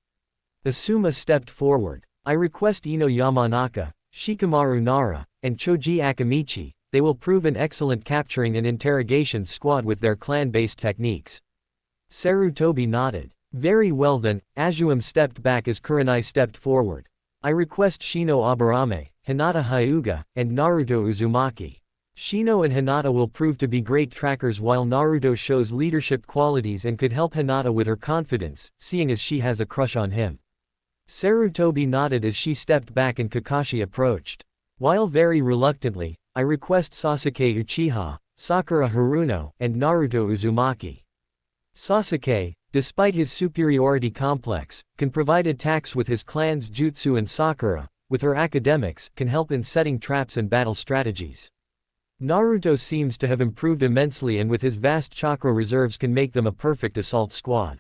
Asuma stepped forward. I request Ino Yamanaka, Shikamaru Nara, and Choji Akamichi. They will prove an excellent capturing and interrogation squad with their clan-based techniques. Sarutobi nodded. Very well then. Azuum stepped back as Kurenai stepped forward. I request Shino Aburame, Hinata Hyuga, and Naruto Uzumaki. Shino and Hinata will prove to be great trackers, while Naruto shows leadership qualities and could help Hinata with her confidence, seeing as she has a crush on him. Sarutobi nodded as she stepped back and Kakashi approached. While very reluctantly, I request Sasuke Uchiha, Sakura Haruno, and Naruto Uzumaki. Sasuke, despite his superiority complex, can provide attacks with his clan's jutsu, and Sakura, with her academics, can help in setting traps and battle strategies. Naruto seems to have improved immensely, and with his vast chakra reserves can make them a perfect assault squad.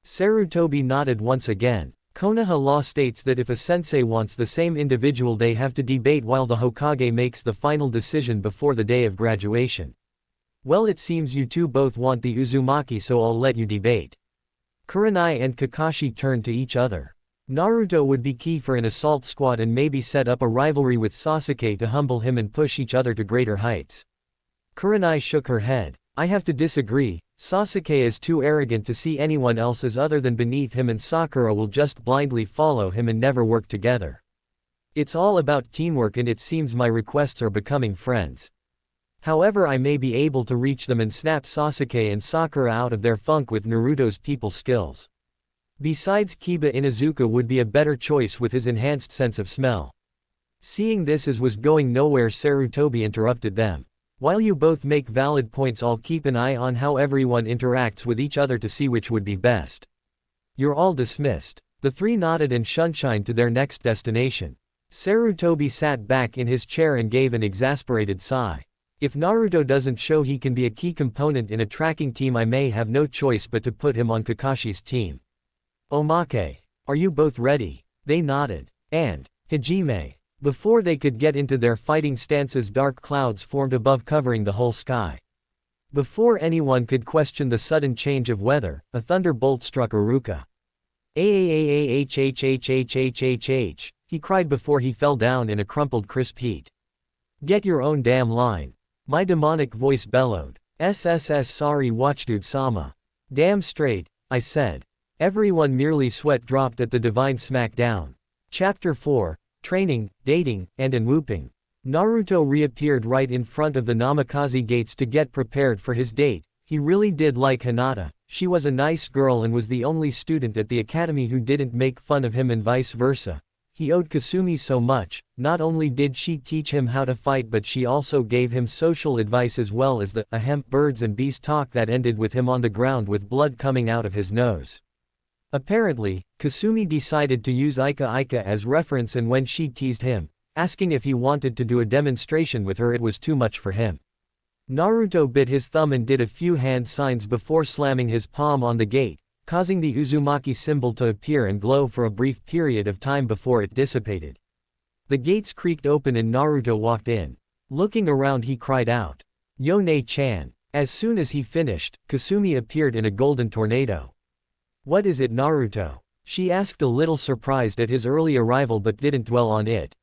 Sarutobi nodded once again. Konoha law states that if a sensei wants the same individual, they have to debate while the Hokage makes the final decision before the day of graduation. Well, it seems you two both want the Uzumaki, so I'll let you debate. Kurenai and Kakashi turned to each other. Naruto would be key for an assault squad and maybe set up a rivalry with Sasuke to humble him and push each other to greater heights. Kurenai shook her head. I have to disagree. Sasuke is too arrogant to see anyone else as other than beneath him, and Sakura will just blindly follow him and never work together. It's all about teamwork, and it seems my requests are becoming friends. However, I may be able to reach them and snap Sasuke and Sakura out of their funk with Naruto's people skills. Besides, Kiba Inuzuka would be a better choice with his enhanced sense of smell. Seeing this as was going nowhere, Sarutobi interrupted them. While you both make valid points, I'll keep an eye on how everyone interacts with each other to see which would be best. You're all dismissed. The three nodded and shunshined to their next destination. Sarutobi sat back in his chair and gave an exasperated sigh. If Naruto doesn't show he can be a key component in a tracking team, I may have no choice but to put him on Kakashi's team. Omake, are you both ready? They nodded. And, Hajime. Before they could get into their fighting stances, dark clouds formed above, covering the whole sky. Before anyone could question the sudden change of weather, a thunderbolt struck Iruka. "Ahhhhhhhhhhh," he cried before he fell down in a crumpled crisp heat. "Get your own damn line," my demonic voice bellowed. Sorry Watchdude-sama. Damn straight, I said. Everyone merely sweat dropped at the divine smackdown. Chapter 4, Training, Dating, and Unwhooping. Naruto reappeared right in front of the Namikaze gates to get prepared for his date. He really did like Hinata. She was a nice girl and was the only student at the academy who didn't make fun of him and vice versa. He owed Kasumi so much. Not only did she teach him how to fight, but she also gave him social advice as well as the birds and bees talk that ended with him on the ground with blood coming out of his nose. Apparently, Kasumi decided to use Ika Ika as reference, and when she teased him, asking if he wanted to do a demonstration with her, it was too much for him. Naruto bit his thumb and did a few hand signs before slamming his palm on the gate, causing the Uzumaki symbol to appear and glow for a brief period of time before it dissipated. The gates creaked open and Naruto walked in. Looking around, he cried out, "Yone-chan." As soon as he finished, Kasumi appeared in a golden tornado. "What is it, Naruto?" she asked, a little surprised at his early arrival but didn't dwell on it.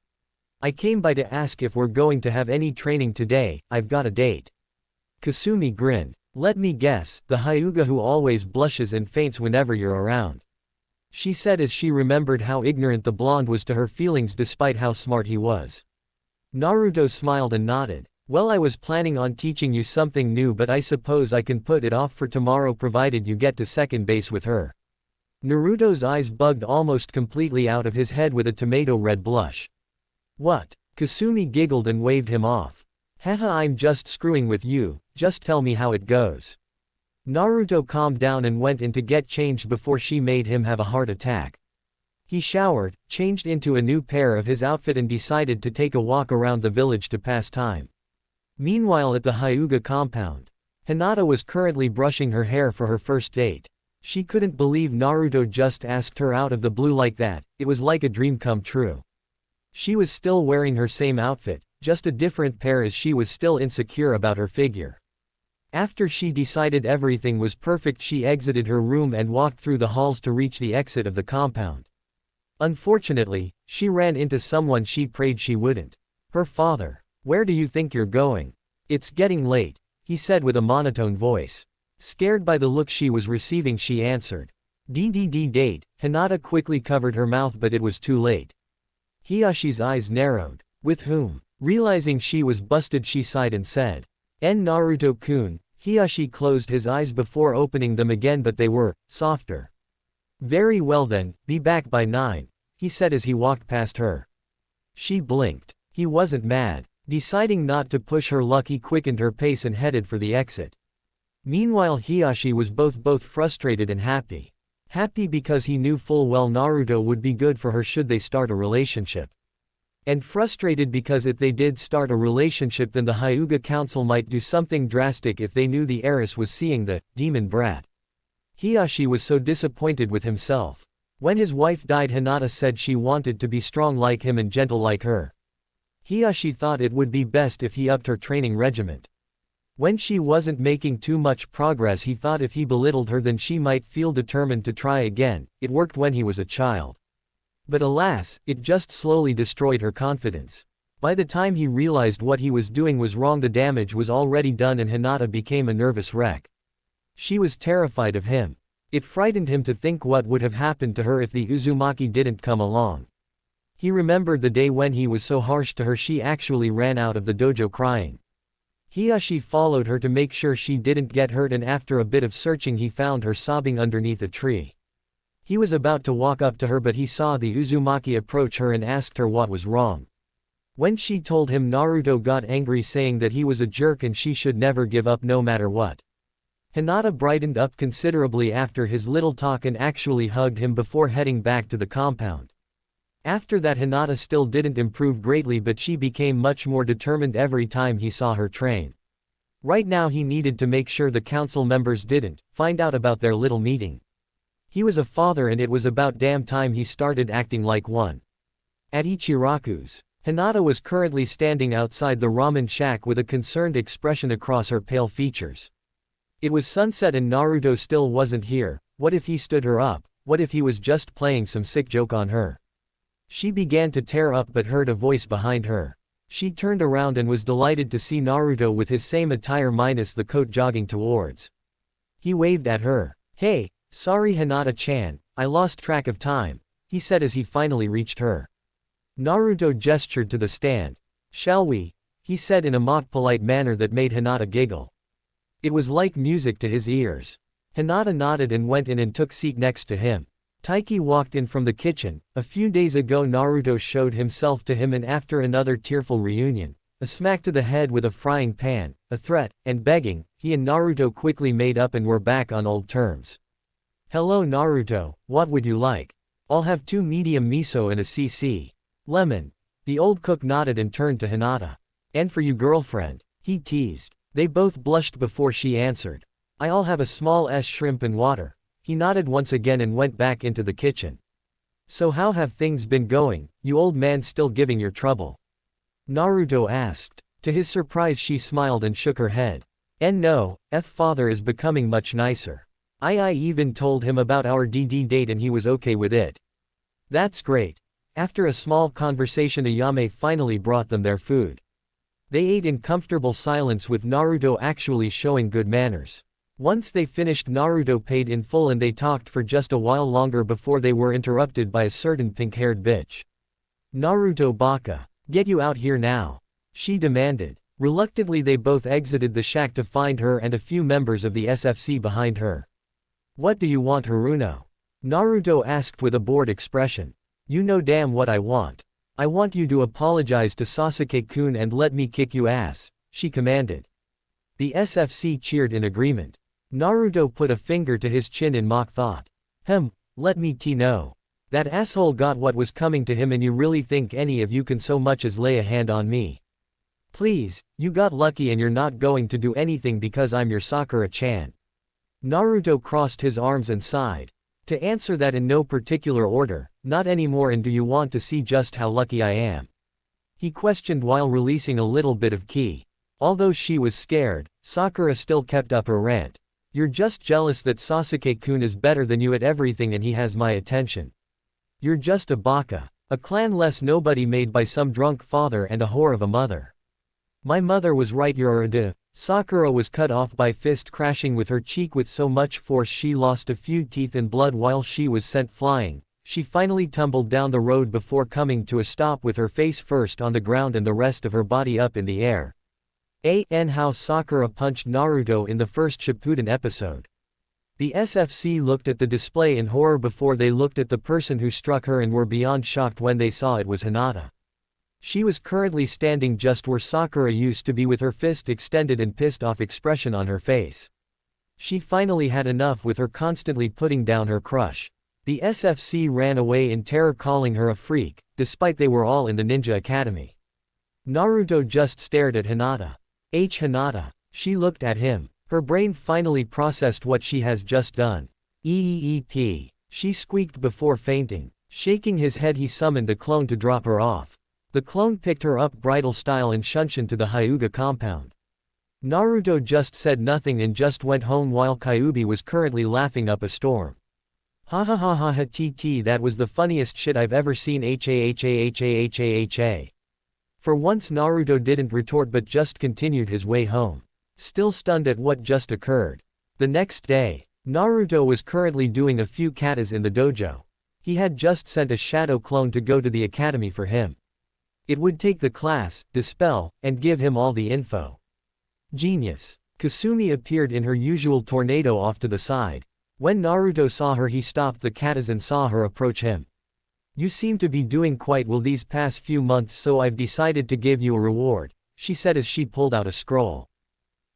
"I came by to ask if we're going to have any training today. I've got a date." Kasumi grinned. "Let me guess, the Hyuga who always blushes and faints whenever you're around," she said as she remembered how ignorant the blonde was to her feelings despite how smart he was. Naruto smiled and nodded. "Well, I was planning on teaching you something new, but I suppose I can put it off for tomorrow provided you get to second base with her." Naruto's eyes bugged almost completely out of his head with a tomato red blush. "What?" Kasumi giggled and waved him off. "Haha, I'm just screwing with you, just tell me how it goes." Naruto calmed down and went in to get changed before she made him have a heart attack. He showered, changed into a new pair of his outfit and decided to take a walk around the village to pass time. Meanwhile, at the Hyuga compound, Hinata was currently brushing her hair for her first date. She couldn't believe Naruto just asked her out of the blue like that. It was like a dream come true. She was still wearing her same outfit, just a different pair, as she was still insecure about her figure. After she decided everything was perfect, she exited her room and walked through the halls to reach the exit of the compound. Unfortunately, she ran into someone she prayed she wouldn't. Her father. "Where do you think you're going? It's getting late," he said with a monotone voice. Scared by the look she was receiving, she answered, "Date." Hinata quickly covered her mouth, but it was too late. Hiyashi's eyes narrowed. "With whom?" Realizing she was busted, she sighed and said, Naruto-kun." Hiyashi closed his eyes before opening them again, but they were softer. "Very well then, be back by 9, he said as he walked past her. She blinked. He wasn't mad. Deciding not to push her luck, he quickened her pace and headed for the exit. Meanwhile, Hiyashi was both frustrated and happy. Happy because he knew full well Naruto would be good for her should they start a relationship. And frustrated because if they did start a relationship, then the Hyuga Council might do something drastic if they knew the heiress was seeing the demon brat. Hiyashi was so disappointed with himself. When his wife died, Hinata said she wanted to be strong like him and gentle like her. Hiyashi thought it would be best if he upped her training regiment. When she wasn't making too much progress, he thought if he belittled her, then she might feel determined to try again. It worked when he was a child. But alas, it just slowly destroyed her confidence. By the time he realized what he was doing was wrong, the damage was already done and Hinata became a nervous wreck. She was terrified of him. It frightened him to think what would have happened to her if the Uzumaki didn't come along. He remembered the day when he was so harsh to her she actually ran out of the dojo crying. Hiyashi followed her to make sure she didn't get hurt, and after a bit of searching he found her sobbing underneath a tree. He was about to walk up to her, but he saw the Uzumaki approach her and asked her what was wrong. When she told him, Naruto got angry, saying that he was a jerk and she should never give up no matter what. Hinata brightened up considerably after his little talk and actually hugged him before heading back to the compound. After that, Hinata still didn't improve greatly, but she became much more determined every time he saw her train. Right now he needed to make sure the council members didn't find out about their little meeting. He was a father and it was about damn time he started acting like one. At Ichiraku's, Hinata was currently standing outside the ramen shack with a concerned expression across her pale features. It was sunset and Naruto still wasn't here. What if he stood her up? What if he was just playing some sick joke on her? She began to tear up but heard a voice behind her. She turned around and was delighted to see Naruto with his same attire minus the coat jogging towards. He waved at her. "Hey, sorry Hinata-chan, I lost track of time," he said as he finally reached her. Naruto gestured to the stand. "Shall we?" he said in a mock polite manner that made Hinata giggle. It was like music to his ears. Hinata nodded and went in and took seat next to him. Taiki walked in from the kitchen. A few days ago Naruto showed himself to him, and after another tearful reunion, a smack to the head with a frying pan, a threat, and begging, he and Naruto quickly made up and were back on old terms. Hello Naruto, what would you like? I'll have 2 medium miso and a cc. Lemon. The old cook nodded and turned to Hinata. And for you girlfriend, he teased. They both blushed before she answered. I'll have a small shrimp and water. He nodded once again and went back into the kitchen. So how have things been going, you old man, still giving your trouble? Naruto asked. To his surprise she smiled and shook her head. And no, father is becoming much nicer. I even told him about our DD date and he was okay with it. That's great. After a small conversation Ayame finally brought them their food. They ate in comfortable silence with Naruto actually showing good manners. Once they finished Naruto paid in full and they talked for just a while longer before they were interrupted by a certain pink-haired bitch. Naruto baka, get you out here now. She demanded. Reluctantly they both exited the shack to find her and a few members of the SFC behind her. What do you want Haruno? Naruto asked with a bored expression. You know damn what I want. I want you to apologize to Sasuke-kun and let me kick you ass, she commanded. The SFC cheered in agreement. Naruto put a finger to his chin in mock thought. Let me know. That asshole got what was coming to him and you really think any of you can so much as lay a hand on me? Please, you got lucky and you're not going to do anything because I'm your Sakura-chan. Naruto crossed his arms and sighed. To answer that in no particular order, not anymore, and do you want to see just how lucky I am? He questioned while releasing a little bit of ki. Although she was scared, Sakura still kept up her rant. You're just jealous that Sasuke-kun is better than you at everything and he has my attention. You're just a baka, a clan-less nobody made by some drunk father and a whore of a mother. My mother was right, you're Sakura was cut off by fist crashing with her cheek with so much force she lost a few teeth and blood while she was sent flying. She finally tumbled down the road before coming to a stop with her face first on the ground and the rest of her body up in the air. How Sakura punched Naruto in the first Shippuden episode. The SFC looked at the display in horror before they looked at the person who struck her and were beyond shocked when they saw it was Hinata. She was currently standing just where Sakura used to be with her fist extended and pissed off expression on her face. She finally had enough with her constantly putting down her crush. The SFC ran away in terror calling her a freak, despite they were all in the ninja academy. Naruto just stared at Hinata. Hinata. She looked at him. Her brain finally processed what she has just done. Eep. She squeaked before fainting. Shaking his head he summoned a clone to drop her off. The clone picked her up bridal style and Shunshin to the Hyuga compound. Naruto just said nothing and just went home while Kyuubi was currently laughing up a storm. Ha ha ha ha ha tt, that was the funniest shit I've ever seen ha. For once Naruto didn't retort but just continued his way home. Still stunned at what just occurred. The next day, Naruto was currently doing a few katas in the dojo. He had just sent a shadow clone to go to the academy for him. It would take the class, dispel, and give him all the info. Genius. Kasumi appeared in her usual tornado off to the side. When Naruto saw her he stopped the katas and saw her approach him. You seem to be doing quite well these past few months, so I've decided to give you a reward, she said as she pulled out a scroll.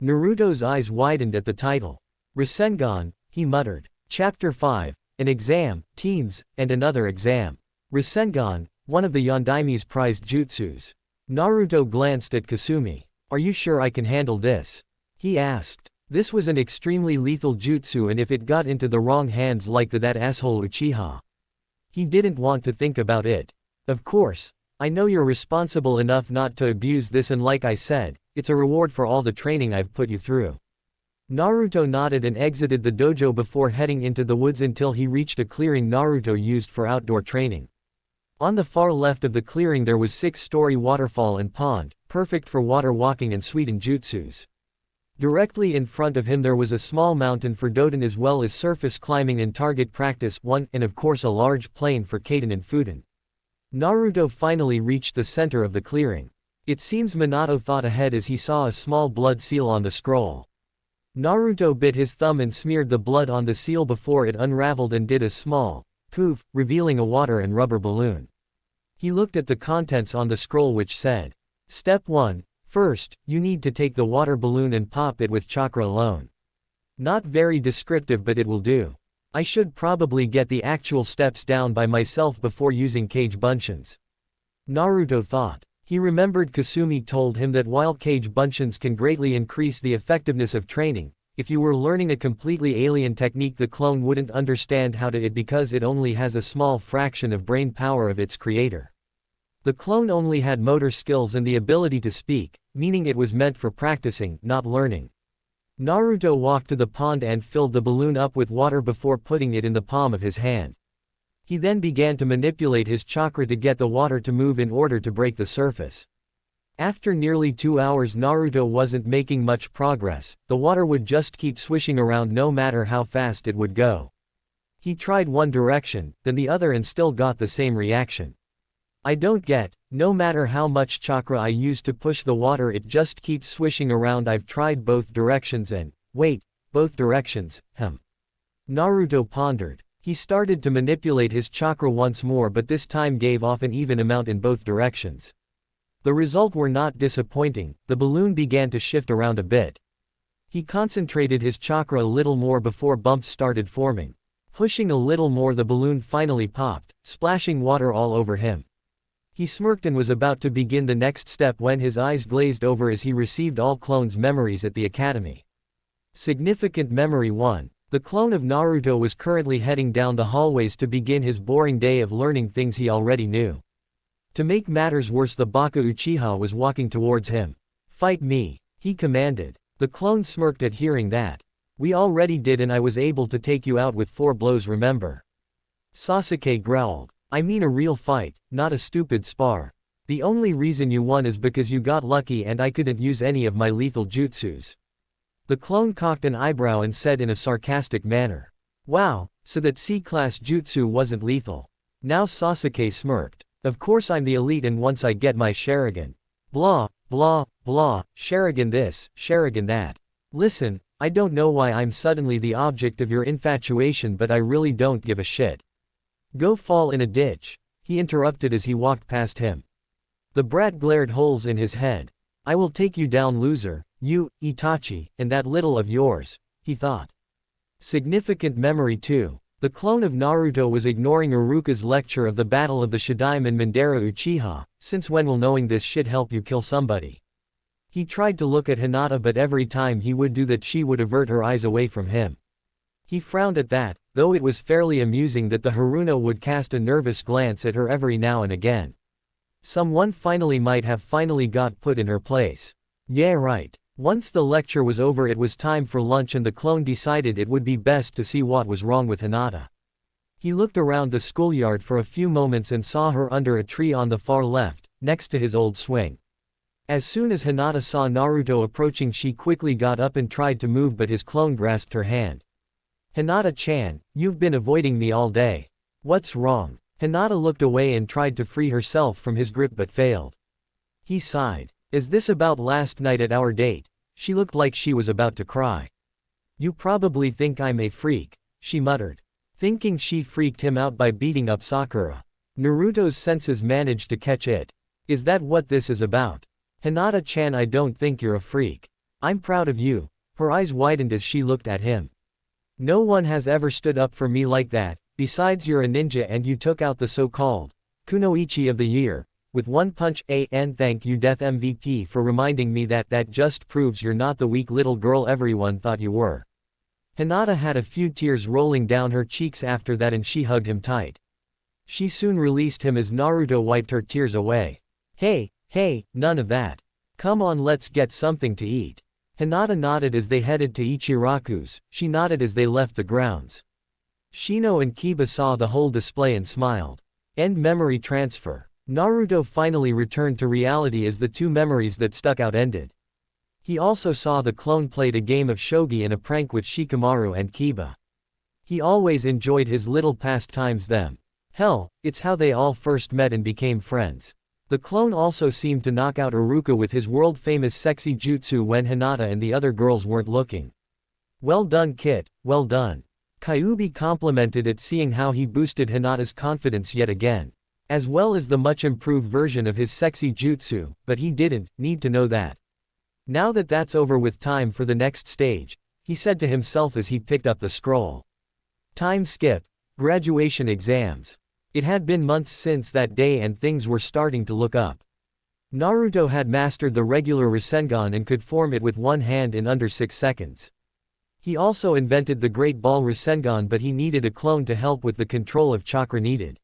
Naruto's eyes widened at the title. Rasengan, he muttered. Chapter 5, an exam, teams, and another exam. Rasengan, one of the Yondaime's prized jutsus. Naruto glanced at Kasumi. Are you sure I can handle this? He asked. This was an extremely lethal jutsu and if it got into the wrong hands like that asshole Uchiha. He didn't want to think about it. Of course, I know you're responsible enough not to abuse this and like I said, it's a reward for all the training I've put you through. Naruto nodded and exited the dojo before heading into the woods until he reached a clearing Naruto used for outdoor training. On the far left of the clearing there was 6-story waterfall and pond, perfect for water walking and Suiten jutsus. Directly in front of him there was a small mountain for Doden as well as surface climbing and target practice 1 and of course a large plain for Kaden and Fuden. Naruto finally reached the center of the clearing. It seems Minato thought ahead as he saw a small blood seal on the scroll. Naruto bit his thumb and smeared the blood on the seal before it unraveled and did a small poof, revealing a water and rubber balloon. He looked at the contents on the scroll which said, Step 1. First, you need to take the water balloon and pop it with chakra alone. Not very descriptive but it will do. I should probably get the actual steps down by myself before using Kage Bunshin's. Naruto thought. He remembered Kasumi told him that while Kage Bunshin's can greatly increase the effectiveness of training, if you were learning a completely alien technique the clone wouldn't understand how to it because it only has a small fraction of brain power of its creator. The clone only had motor skills and the ability to speak, meaning it was meant for practicing, not learning. Naruto walked to the pond and filled the balloon up with water before putting it in the palm of his hand. He then began to manipulate his chakra to get the water to move in order to break the surface. After nearly 2 hours Naruto wasn't making much progress, the water would just keep swishing around no matter how fast it would go. He tried one direction, then the other and still got the same reaction. I don't get, no matter how much chakra I use to push the water it just keeps swishing around. I've tried both directions and, wait, both directions, Naruto pondered. He started to manipulate his chakra once more but this time gave off an even amount in both directions. The result were not disappointing, the balloon began to shift around a bit. He concentrated his chakra a little more before bumps started forming. Pushing a little more the balloon finally popped, splashing water all over him. He smirked and was about to begin the next step when his eyes glazed over as he received all clones' memories at the academy. Significant Memory 1. The clone of Naruto was currently heading down the hallways to begin his boring day of learning things he already knew. To make matters worse the Baka Uchiha was walking towards him. Fight me, he commanded. The clone smirked at hearing that. We already did and I was able to take you out with 4 blows remember. Sasuke growled. I mean a real fight, not a stupid spar. The only reason you won is because you got lucky and I couldn't use any of my lethal jutsus. The clone cocked an eyebrow and said in a sarcastic manner. Wow, so that C-class jutsu wasn't lethal. Now Sasuke smirked. Of course I'm the elite and once I get my Sharingan. Blah, blah, blah, Sharingan this, Sharingan that. Listen, I don't know why I'm suddenly the object of your infatuation but I really don't give a shit. Go fall in a ditch, he interrupted as he walked past him. The brat glared holes in his head. I will take you down loser, you, Itachi, and that little of yours, he thought. Significant Memory 2. The clone of Naruto was ignoring Iruka's lecture of the battle of the Shadaime and Madara Uchiha. Since when will knowing this shit help you kill somebody? He tried to look at Hinata but every time he would do that she would avert her eyes away from him. He frowned at that, though it was fairly amusing that the Haruna would cast a nervous glance at her every now and again. Someone might have finally got put in her place. Yeah right. Once the lecture was over it was time for lunch and the clone decided it would be best to see what was wrong with Hinata. He looked around the schoolyard for a few moments and saw her under a tree on the far left, next to his old swing. As soon as Hinata saw Naruto approaching she quickly got up and tried to move but his clone grasped her hand. Hinata-chan, you've been avoiding me all day. What's wrong? Hinata looked away and tried to free herself from his grip but failed. He sighed. Is this about last night at our date? She looked like she was about to cry. You probably think I'm a freak, she muttered. Thinking she freaked him out by beating up Sakura. Naruto's senses managed to catch it. Is that what this is about? Hinata-chan, I don't think you're a freak. I'm proud of you. Her eyes widened as she looked at him. No one has ever stood up for me like that, besides you're a ninja and you took out the so-called Kunoichi of the year. With one punch, and thank you Death MVP for reminding me that just proves you're not the weak little girl everyone thought you were. Hinata had a few tears rolling down her cheeks after that and she hugged him tight. She soon released him as Naruto wiped her tears away. Hey, none of that. Come on let's get something to eat. Hinata nodded as they headed to Ichiraku's, she nodded as they left the grounds. Shino and Kiba saw the whole display and smiled. End memory transfer. Naruto finally returned to reality as the 2 memories that stuck out ended. He also saw the clone played a game of shogi and a prank with Shikamaru and Kiba. He always enjoyed his little pastimes them. Hell, it's how they all first met and became friends. The clone also seemed to knock out Iruka with his world-famous sexy jutsu when Hinata and the other girls weren't looking. Well done Kit, well done. Kyuubi complimented it seeing how he boosted Hinata's confidence yet again. As well as the much improved version of his sexy jutsu, but he didn't need to know that. Now that's over with time for the next stage, he said to himself as he picked up the scroll. Time skip. Graduation exams. It had been months since that day and things were starting to look up. Naruto had mastered the regular Rasengan and could form it with one hand in under 6 seconds. He also invented the Great Ball Rasengan, but he needed a clone to help with the control of chakra needed.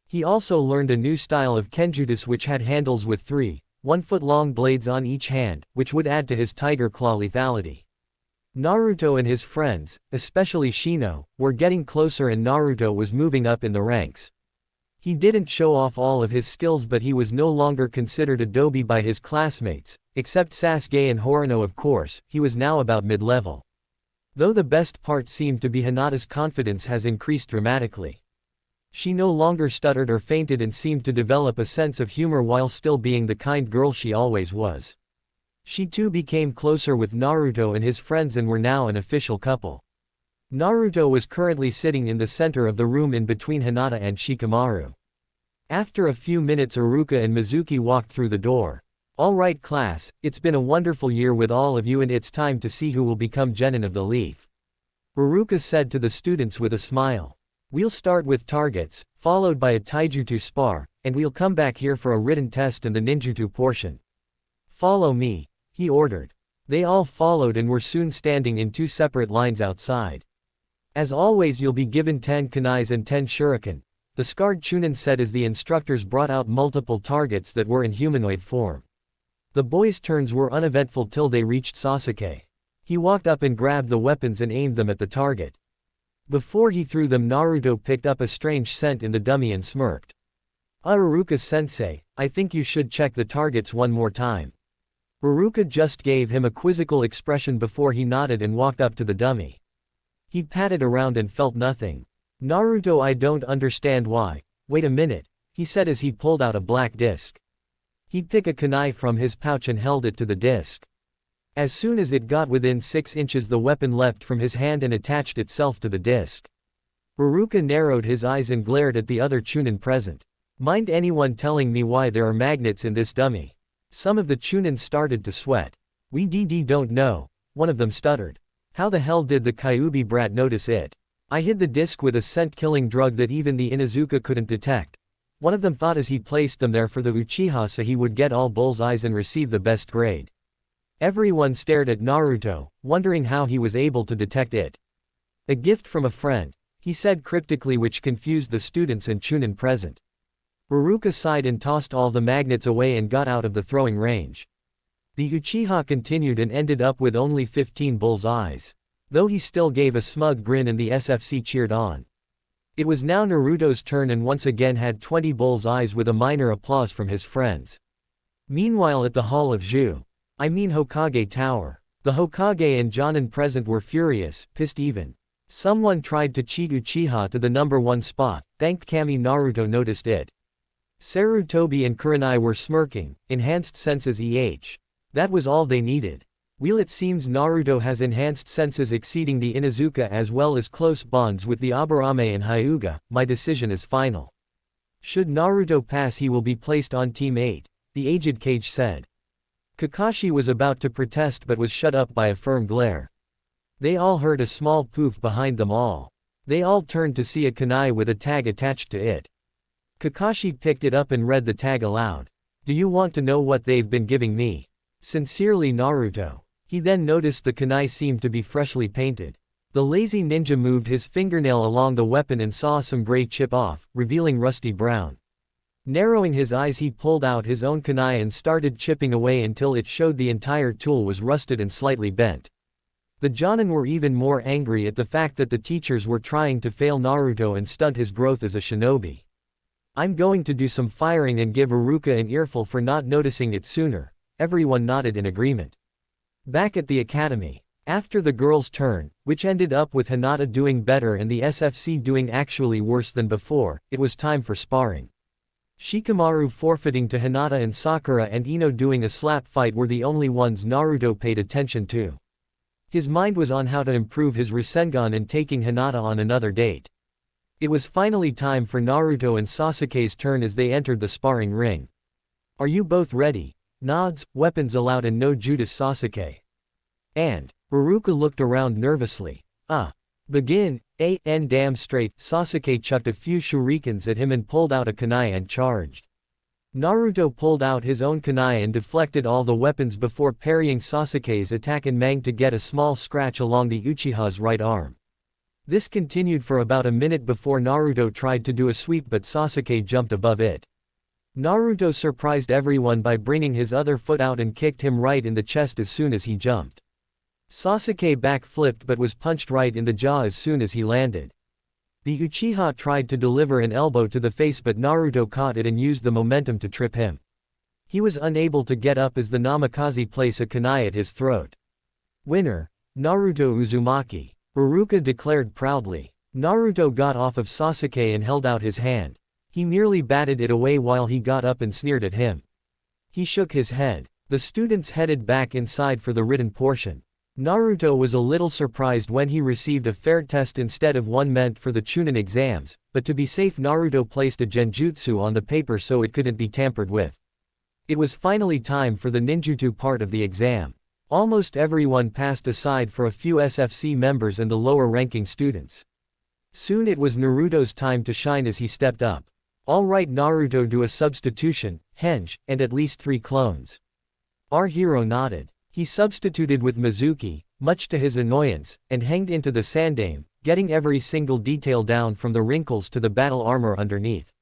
He also learned a new style of Kenjutsu which had handles with 3, 1-foot-long blades on each hand, which would add to his tiger claw lethality. Naruto and his friends, especially Shino, were getting closer and Naruto was moving up in the ranks. He didn't show off all of his skills, but he was no longer considered a dobi by his classmates, except Sasuke and Horino of course. He was now about mid-level. Though the best part seemed to be Hinata's confidence has increased dramatically. She no longer stuttered or fainted and seemed to develop a sense of humor while still being the kind girl she always was. She too became closer with Naruto and his friends and were now an official couple. Naruto was currently sitting in the center of the room in between Hinata and Shikamaru. After a few minutes Iruka and Mizuki walked through the door. "Alright class, it's been a wonderful year with all of you and it's time to see who will become Genin of the Leaf," Iruka said to the students with a smile. "We'll start with targets, followed by a taijutsu spar, and we'll come back here for a written test and the ninjutsu portion. Follow me," he ordered. They all followed and were soon standing in 2 separate lines outside. "As always you'll be given 10 kunais and 10 shuriken," the scarred Chunin said as the instructors brought out multiple targets that were in humanoid form. The boys' turns were uneventful till they reached Sasuke. He walked up and grabbed the weapons and aimed them at the target. Before he threw them Naruto picked up a strange scent in the dummy and smirked. "Iruka-sensei, I think you should check the targets one more time." Iruka just gave him a quizzical expression before he nodded and walked up to the dummy. He patted around and felt nothing. "Naruto, I don't understand why." "Wait a minute," he said as he pulled out a black disc. He picked a kunai from his pouch and held it to the disc. As soon as it got within 6 inches the weapon leapt from his hand and attached itself to the disc. Iruka narrowed his eyes and glared at the other Chunin present. "Mind anyone telling me why there are magnets in this dummy?" Some of the Chunin started to sweat. "We don't know," one of them stuttered. "How the hell did the Kyuubi brat notice it? I hid the disc with a scent-killing drug that even the Inuzuka couldn't detect." One of them thought as he placed them there for the Uchiha so he would get all bullseyes and receive the best grade. Everyone stared at Naruto, wondering how he was able to detect it. "A gift from a friend," he said cryptically, which confused the students and Chunin present. Iruka sighed and tossed all the magnets away and got out of the throwing range. The Uchiha continued and ended up with only 15 bullseyes. Though he still gave a smug grin and the SFC cheered on. It was now Naruto's turn and once again had 20 bullseyes with a minor applause from his friends. Meanwhile at the Hall of Hokage Tower. The Hokage and Jonin present were furious, pissed even. Someone tried to cheat Uchiha to the #1 spot, thanked Kami Naruto noticed it. Sarutobi and Kurenai were smirking, enhanced senses That was all they needed. Well, it seems Naruto has enhanced senses exceeding the Inuzuka as well as close bonds with the Aburame and Hyuga. My decision is final. Should Naruto pass he will be placed on Team 8, the aged Kage said. Kakashi was about to protest but was shut up by a firm glare. They all heard a small poof behind them all. They all turned to see a kunai with a tag attached to it. Kakashi picked it up and read the tag aloud. "Do you want to know what they've been giving me? Sincerely, Naruto." He then noticed the kunai seemed to be freshly painted. The lazy ninja moved his fingernail along the weapon and saw some gray chip off, revealing rusty brown. Narrowing his eyes he pulled out his own kunai and started chipping away until it showed the entire tool was rusted and slightly bent. The Jonin were even more angry at the fact that the teachers were trying to fail Naruto and stunt his growth as a shinobi. "I'm going to do some firing and give Iruka an earful for not noticing it sooner." Everyone nodded in agreement. Back at the academy. After the girls' turn, which ended up with Hinata doing better and the SFC doing actually worse than before, it was time for sparring. Shikamaru forfeiting to Hinata and Sakura and Ino doing a slap fight were the only ones Naruto paid attention to. His mind was on how to improve his Rasengan and taking Hinata on another date. It was finally time for Naruto and Sasuke's turn as they entered the sparring ring. "Are you both ready?" Nods, weapons allowed and no Judas Sasuke. And Iruka looked around nervously. Begin, damn straight. Sasuke chucked a few shurikens at him and pulled out a kunai and charged. Naruto pulled out his own kunai and deflected all the weapons before parrying Sasuke's attack and managed to get a small scratch along the Uchiha's right arm. This continued for about a minute before Naruto tried to do a sweep but Sasuke jumped above it. Naruto surprised everyone by bringing his other foot out and kicked him right in the chest as soon as he jumped. Sasuke backflipped but was punched right in the jaw as soon as he landed. The Uchiha tried to deliver an elbow to the face but Naruto caught it and used the momentum to trip him. He was unable to get up as the Namikaze placed a kunai at his throat. Winner, Naruto Uzumaki. Iruka declared proudly. Naruto got off of Sasuke and held out his hand. He merely batted it away while he got up and sneered at him. He shook his head. The students headed back inside for the written portion. Naruto was a little surprised when he received a fair test instead of one meant for the Chunin exams, but to be safe Naruto placed a genjutsu on the paper so it couldn't be tampered with. It was finally time for the ninjutsu part of the exam. Almost everyone passed aside for a few SFC members and the lower-ranking students. Soon it was Naruto's time to shine as he stepped up. Alright Naruto, do a substitution, henge, and at least 3 clones. Our hero nodded. He substituted with Mizuki, much to his annoyance, and hanged into the sandame, getting every single detail down from the wrinkles to the battle armor underneath.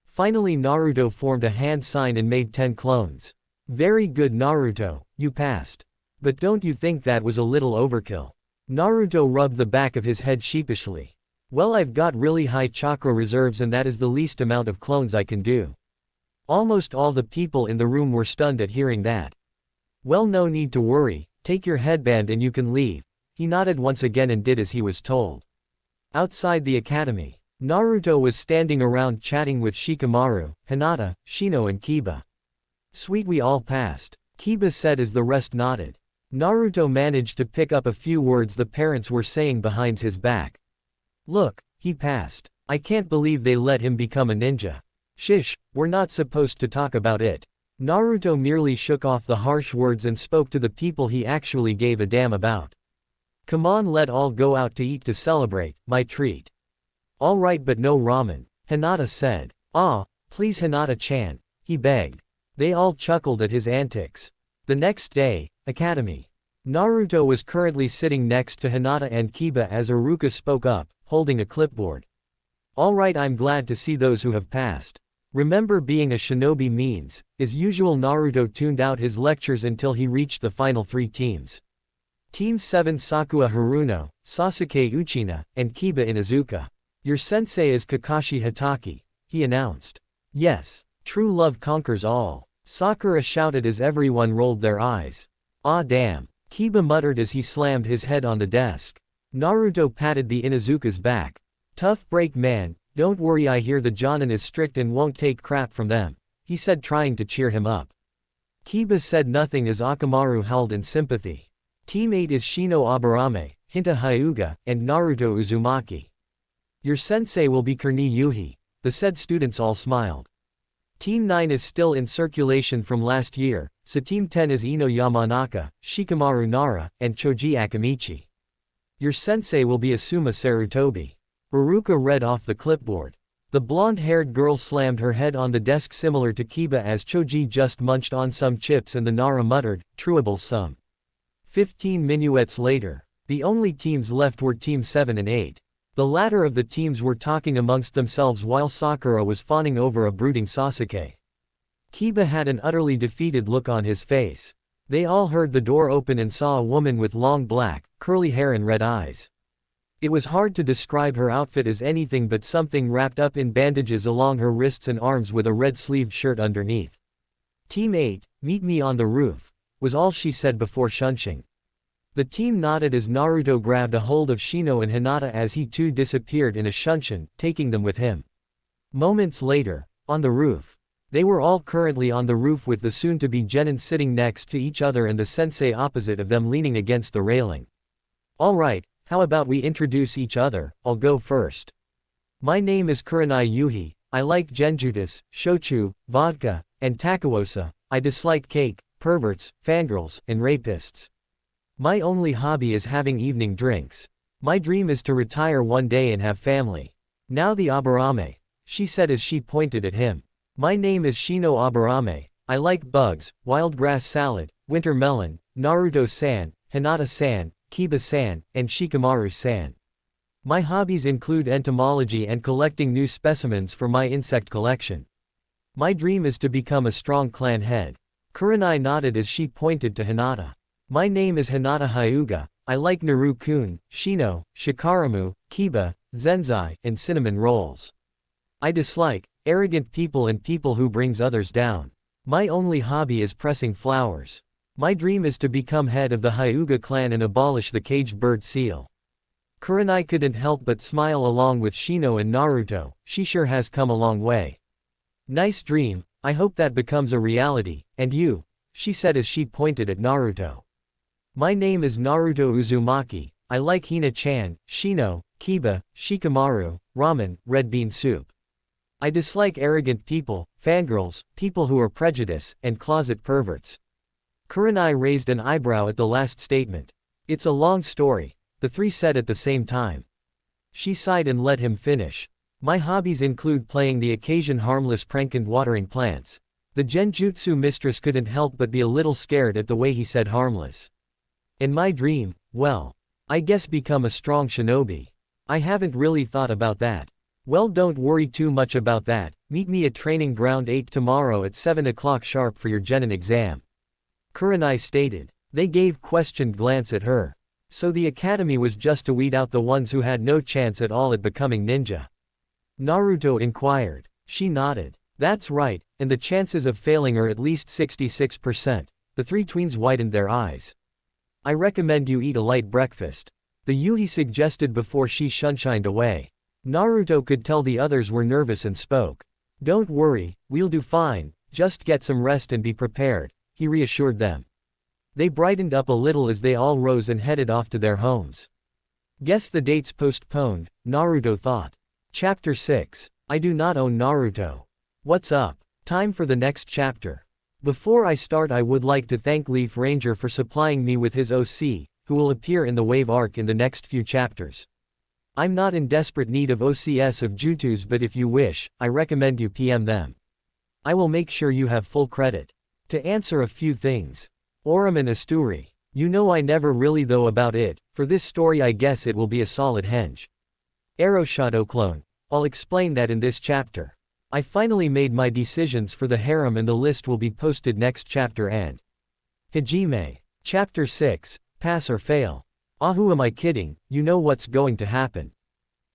Finally Naruto formed a hand sign and made 10 clones. Very good Naruto, you passed. But don't you think that was a little overkill? Naruto rubbed the back of his head sheepishly. Well, I've got really high chakra reserves and that is the least amount of clones I can do. Almost all the people in the room were stunned at hearing that. Well, no need to worry, take your headband and you can leave. He nodded once again and did as he was told. Outside the academy, Naruto was standing around chatting with Shikamaru, Hinata, Shino and Kiba. Sweet, we all passed, Kiba said as the rest nodded. Naruto managed to pick up a few words the parents were saying behind his back. Look, he passed. I can't believe they let him become a ninja. Shish, we're not supposed to talk about it. Naruto merely shook off the harsh words and spoke to the people he actually gave a damn about. Come on, let all go out to eat to celebrate, my treat. Alright, but no ramen, Hinata said. Ah, please Hinata-chan, he begged. They all chuckled at his antics. The next day, academy. Naruto was currently sitting next to Hinata and Kiba as Iruka spoke up, holding a clipboard. Alright, I'm glad to see those who have passed. Remember, being a shinobi means, as usual Naruto tuned out his lectures until he reached the final 3 teams. Team 7 Sakura Haruno, Sasuke Uchina, and Kiba Inuzuka. Your sensei is Kakashi Hatake, he announced. Yes, true love conquers all, Sakura shouted as everyone rolled their eyes. Ah damn, Kiba muttered as he slammed his head on the desk. Naruto patted the Inuzuka's back. Tough break, man. Don't worry, I hear the Jonin is strict and won't take crap from them, he said, trying to cheer him up. Kiba said nothing as Akamaru howled in sympathy. Team 8 is Shino Aburame, Hinta Hyuga, and Naruto Uzumaki. Your sensei will be Kurni Yuhi, the said students all smiled. Team 9 is still in circulation from last year, so Team 10 is Ino Yamanaka, Shikamaru Nara, and Choji Akamichi. Your sensei will be Asuma Sarutobi. Iruka read off the clipboard. The blonde-haired girl slammed her head on the desk similar to Kiba as Choji just munched on some chips and the Nara muttered, "Trueable some." 15 minuets later, the only teams left were Team 7 and 8. The latter of the teams were talking amongst themselves while Sakura was fawning over a brooding Sasuke. Kiba had an utterly defeated look on his face. They all heard the door open and saw a woman with long black, curly hair and red eyes. It was hard to describe her outfit as anything but something wrapped up in bandages along her wrists and arms with a red-sleeved shirt underneath. Team 8, meet me on the roof, was all she said before shunching. The team nodded as Naruto grabbed a hold of Shino and Hinata as he too disappeared in a shunshin, taking them with him. Moments later, on the roof. They were all currently on the roof with the soon-to-be genin sitting next to each other and the sensei opposite of them leaning against the railing. Alright, how about we introduce each other? I'll go first. My name is Kurenai Yuhi, I like genjutas, shochu, vodka, and takuosa. I dislike cake, perverts, fangirls, and rapists. My only hobby is having evening drinks. My dream is to retire one day and have family. Now the Aburame, she said as she pointed at him. My name is Shino Aburame. I like bugs, wild grass salad, winter melon, Naruto-san, Hinata-san, Kiba-san, and Shikamaru-san. My hobbies include entomology and collecting new specimens for my insect collection. My dream is to become a strong clan head. Kurenai nodded as she pointed to Hinata. My name is Hinata Hyuga. I like Naru-kun, Shino, Shikaramu, Kiba, Zenzai, and cinnamon rolls. I dislike arrogant people and people who brings others down. My only hobby is pressing flowers. My dream is to become head of the Hyuga clan and abolish the caged bird seal. Kurenai couldn't help but smile along with Shino and Naruto. She sure has come a long way. Nice dream, I hope that becomes a reality. And you? She said as she pointed at Naruto. My name is Naruto Uzumaki. I like Hina-chan, Shino, Kiba, Shikamaru, ramen, red bean soup. I dislike arrogant people, fangirls, people who are prejudiced, and closet perverts. Kurenai raised an eyebrow at the last statement. It's a long story, the three said at the same time. She sighed and let him finish. My hobbies include playing the occasion harmless prank and watering plants. The genjutsu mistress couldn't help but be a little scared at the way he said harmless. And my dream, well, I guess become a strong shinobi. I haven't really thought about that. Well, don't worry too much about that. Meet me at Training Ground 8 tomorrow at 7 o'clock sharp for your genin exam. Kurenai stated. They gave questioned glance at her. So the academy was just to weed out the ones who had no chance at all at becoming ninja? Naruto inquired. She nodded. That's right, and the chances of failing are at least 66%. The three tweens widened their eyes. I recommend you eat a light breakfast. The Yuhi suggested before she sunshined away. Naruto could tell the others were nervous and spoke. Don't worry, we'll do fine, just get some rest and be prepared, he reassured them. They brightened up a little as they all rose and headed off to their homes. Guess the date's postponed, Naruto thought. Chapter 6. I do not own Naruto. What's up? Time for the next chapter. Before I start, I would like to thank Leaf Ranger for supplying me with his OC, who will appear in the Wave arc in the next few chapters. I'm not in desperate need of OCS of Jutus, but if you wish, I recommend you PM them. I will make sure you have full credit. To answer a few things. Orem and Asturi. You know I never really though about it, for this story I guess it will be a solid henge. Arrow clone. I'll explain that in this chapter. I finally made my decisions for the harem and the list will be posted next chapter and Hajime. Chapter 6, Pass or Fail. Who am I kidding, you know what's going to happen.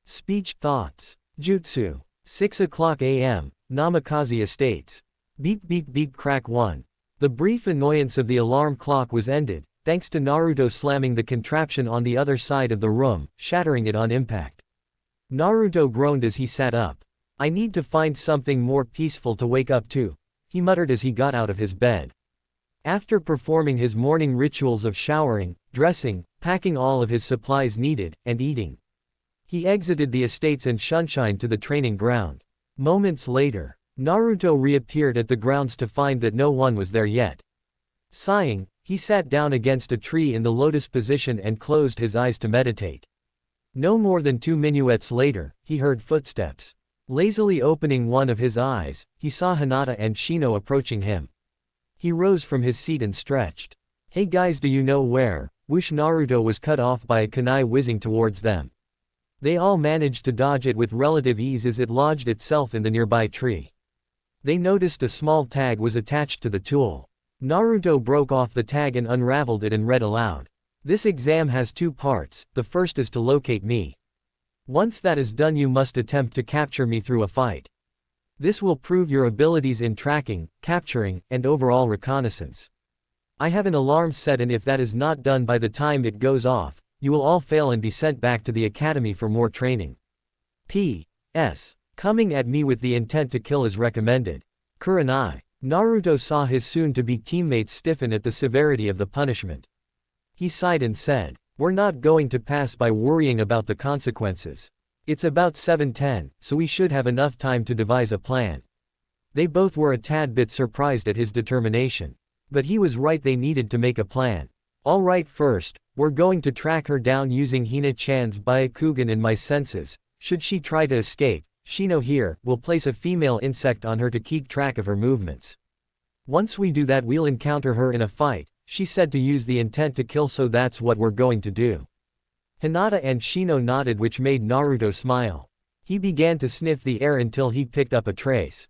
Speech thoughts. Jutsu. 6 o'clock a.m., Namikaze Estates. Beep beep beep crack 1. The brief annoyance of the alarm clock was ended, thanks to Naruto slamming the contraption on the other side of the room, shattering it on impact. Naruto groaned as he sat up. I need to find something more peaceful to wake up to, he muttered as he got out of his bed. After performing his morning rituals of showering, dressing, packing all of his supplies needed, and eating, he exited the estates and Sunshine to the training ground. Moments later, Naruto reappeared at the grounds to find that no one was there yet. Sighing, he sat down against a tree in the lotus position and closed his eyes to meditate. No more than 2 minuets later, he heard footsteps. Lazily opening one of his eyes, he saw Hinata and Shino approaching him. He rose from his seat and stretched. Hey guys, do you know where? Whoosh! Naruto was cut off by a kunai whizzing towards them. They all managed to dodge it with relative ease as it lodged itself in the nearby tree. They noticed a small tag was attached to the tool. Naruto broke off the tag and unraveled it and read aloud. This exam has 2 parts, the first is to locate me. Once that is done you must attempt to capture me through a fight. This will prove your abilities in tracking, capturing, and overall reconnaissance. I have an alarm set and if that is not done by the time it goes off, you will all fail and be sent back to the academy for more training. P.S. Coming at me with the intent to kill is recommended. Kurenai. Naruto saw his soon-to-be teammates stiffen at the severity of the punishment. He sighed and said, we're not going to pass by worrying about the consequences. It's about 7:10, so we should have enough time to devise a plan. They both were a tad bit surprised at his determination. But he was right, they needed to make a plan. Alright, first, we're going to track her down using Hina-chan's Byakugan and my senses. Should she try to escape, Shino here will place a female insect on her to keep track of her movements. Once we do that, we'll encounter her in a fight. She said to use the intent to kill, so that's what we're going to do. Hinata and Shino nodded, which made Naruto smile. He began to sniff the air until he picked up a trace.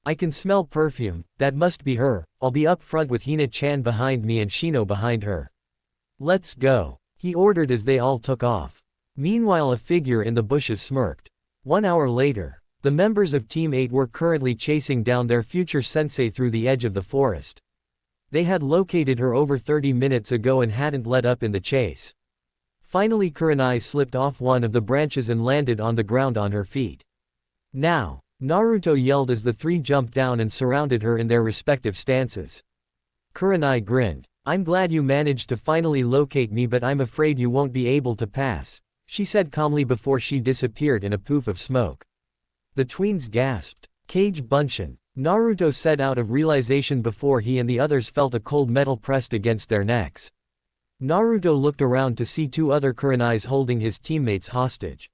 I can smell perfume, that must be her. I'll be up front with Hina-chan behind me and Shino behind her. Let's go, he ordered as they all took off. Meanwhile, a figure in the bushes smirked. 1 hour later, the members of Team 8 were currently chasing down their future sensei through the edge of the forest. They had located her over 30 minutes ago and hadn't let up in the chase. Finally, Kurenai slipped off one of the branches and landed on the ground on her feet. Now, Naruto yelled as the three jumped down and surrounded her in their respective stances. Kurenai grinned. I'm glad you managed to finally locate me, but I'm afraid you won't be able to pass, she said calmly before she disappeared in a poof of smoke. The tweens gasped. Kage Bunshin, Naruto said out of realization before he and the others felt a cold metal pressed against their necks. Naruto looked around to see 2 other Kurenais holding his teammates hostage.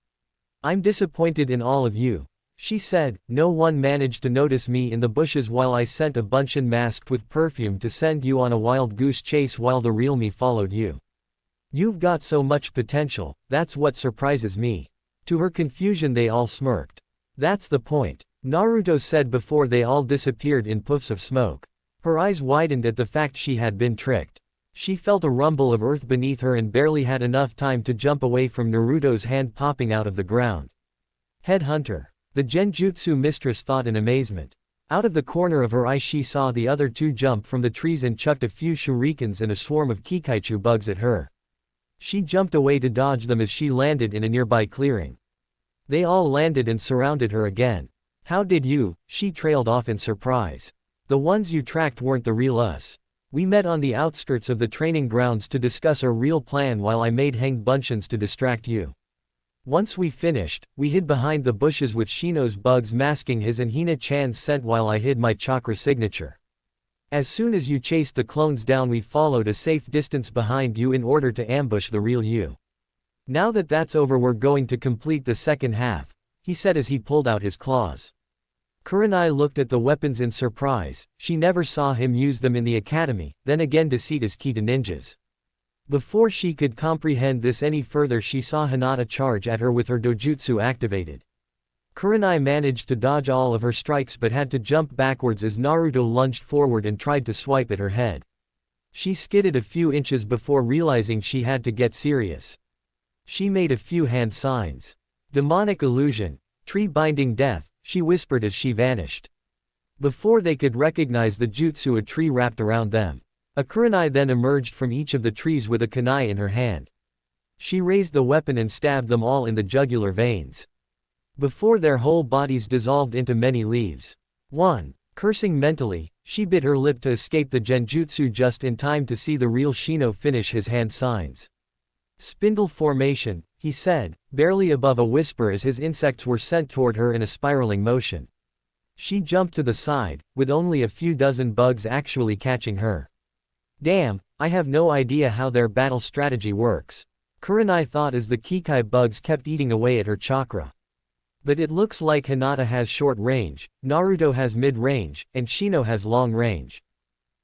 I'm disappointed in all of you, she said. No one managed to notice me in the bushes while I sent a Bunshin masked with perfume to send you on a wild goose chase while the real me followed you. You've got so much potential, that's what surprises me. To her confusion, they all smirked. That's the point, Naruto said before they all disappeared in puffs of smoke. Her eyes widened at the fact she had been tricked. She felt a rumble of earth beneath her and barely had enough time to jump away from Naruto's hand popping out of the ground. Headhunter, the Genjutsu mistress thought in amazement. Out of the corner of her eye she saw the other 2 jump from the trees and chucked a few shurikens and a swarm of Kikaichu bugs at her. She jumped away to dodge them as she landed in a nearby clearing. They all landed and surrounded her again. How did you? She trailed off in surprise. The ones you tracked weren't the real us. We met on the outskirts of the training grounds to discuss our real plan while I made hanged bunchins to distract you. Once we finished, we hid behind the bushes with Shino's bugs masking his and Hina-chan's scent while I hid my chakra signature. As soon as you chased the clones down, we followed a safe distance behind you in order to ambush the real you. Now that that's over, we're going to complete the second half, he said as he pulled out his claws. Kurenai looked at the weapons in surprise. She never saw him use them in the academy. Then again, deceit is key to ninjas. Before she could comprehend this any further, she saw Hinata charge at her with her dojutsu activated. Kurenai managed to dodge all of her strikes but had to jump backwards as Naruto lunged forward and tried to swipe at her head. She skidded a few inches before realizing she had to get serious. She made a few hand signs. Demonic illusion, tree binding death, she whispered as she vanished. Before they could recognize the jutsu, a tree wrapped around them. A Kurenai then emerged from each of the trees with a kunai in her hand. She raised the weapon and stabbed them all in the jugular veins. Before their whole bodies dissolved into many leaves. 1. Cursing mentally, she bit her lip to escape the genjutsu just in time to see the real Shino finish his hand signs. Spindle formation, he said, barely above a whisper as his insects were sent toward her in a spiraling motion. She jumped to the side, with only a few dozen bugs actually catching her. Damn, I have no idea how their battle strategy works, Kurenai thought as the Kikai bugs kept eating away at her chakra. But it looks like Hinata has short range, Naruto has mid-range, and Shino has long range.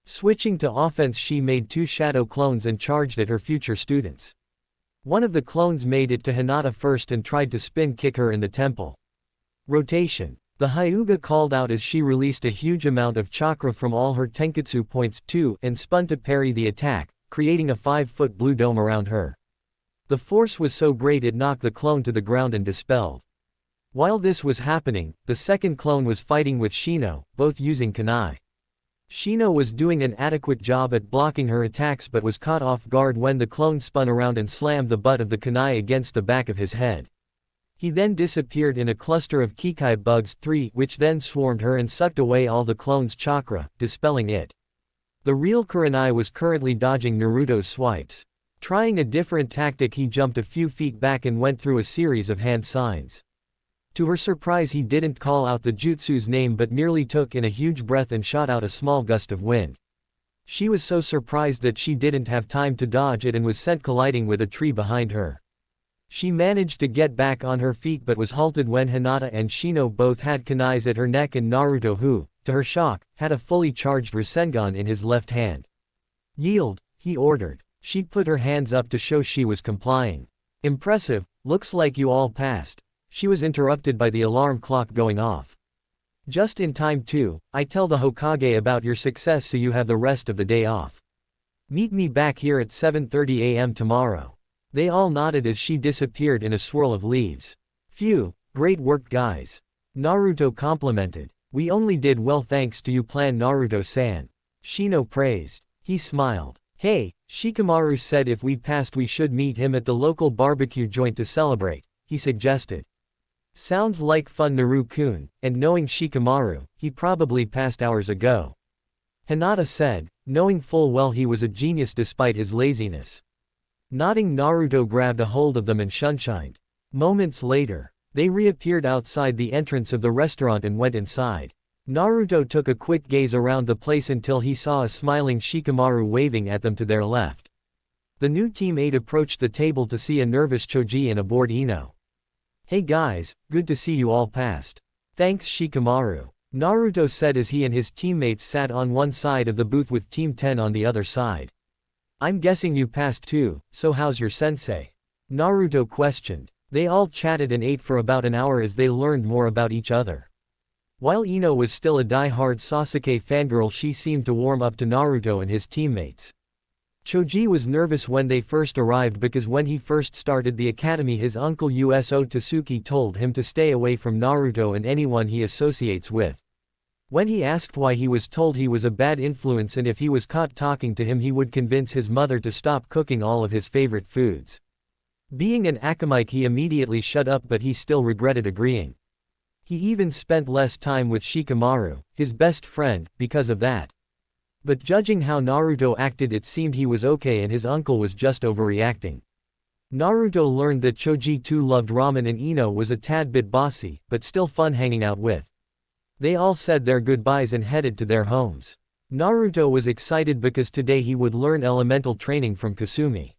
Switching to offense, she made 2 shadow clones and charged at her future students. One of the clones made it to Hinata first and tried to spin kick her in the temple. Rotation. The Hyuga called out as she released a huge amount of chakra from all her tenketsu points too and spun to parry the attack, creating a 5-foot blue dome around her. The force was so great it knocked the clone to the ground and dispelled. While this was happening, the second clone was fighting with Shino, both using kunai. Shino was doing an adequate job at blocking her attacks but was caught off guard when the clone spun around and slammed the butt of the kunai against the back of his head. He then disappeared in a cluster of Kikai bugs 3, which then swarmed her and sucked away all the clone's chakra, dispelling it. The real Kurenai was currently dodging Naruto's swipes. Trying a different tactic, he jumped a few feet back and went through a series of hand signs. To her surprise, he didn't call out the jutsu's name but merely took in a huge breath and shot out a small gust of wind. She was so surprised that she didn't have time to dodge it and was sent colliding with a tree behind her. She managed to get back on her feet but was halted when Hinata and Shino both had kunais at her neck and Naruto who, to her shock, had a fully charged Rasengan in his left hand. "Yield," he ordered. She put her hands up to show she was complying. "Impressive, looks like you all passed." She was interrupted by the alarm clock going off. "Just in time too, I tell the Hokage about your success so you have the rest of the day off. Meet me back here at 7:30 a.m. tomorrow." They all nodded as she disappeared in a swirl of leaves. "Phew, great work guys." Naruto complimented. "We only did well thanks to you plan Naruto-san." Shino praised. He smiled. "Hey," Shikamaru said if we passed we should meet him at the local barbecue joint to celebrate, he suggested. "Sounds like fun Naru-kun," and knowing Shikamaru, he probably passed hours ago. Hinata said, knowing full well he was a genius despite his laziness. Nodding, Naruto grabbed a hold of them and shunshined. Moments later, they reappeared outside the entrance of the restaurant and went inside. Naruto took a quick gaze around the place until he saw a smiling Shikamaru waving at them to their left. The new teammate approached the table to see a nervous Choji and a bored Ino. "Hey guys, good to see you all passed." "Thanks Shikamaru," Naruto said as he and his teammates sat on one side of the booth with Team 10 on the other side. "I'm guessing you passed too, so how's your sensei?" Naruto questioned. They all chatted and ate for about an hour as they learned more about each other. While Ino was still a die-hard Sasuke fangirl, she seemed to warm up to Naruto and his teammates. Choji was nervous when they first arrived because when he first started the academy his uncle Uso Tsuki told him to stay away from Naruto and anyone he associates with. When he asked why he was told he was a bad influence and if he was caught talking to him he would convince his mother to stop cooking all of his favorite foods. Being an Akamite he immediately shut up but he still regretted agreeing. He even spent less time with Shikamaru, his best friend, because of that. But judging how Naruto acted it seemed he was okay and his uncle was just overreacting. Naruto learned that Choji too loved ramen and Ino was a tad bit bossy, but still fun hanging out with. They all said their goodbyes and headed to their homes. Naruto was excited because today he would learn elemental training from Kasumi.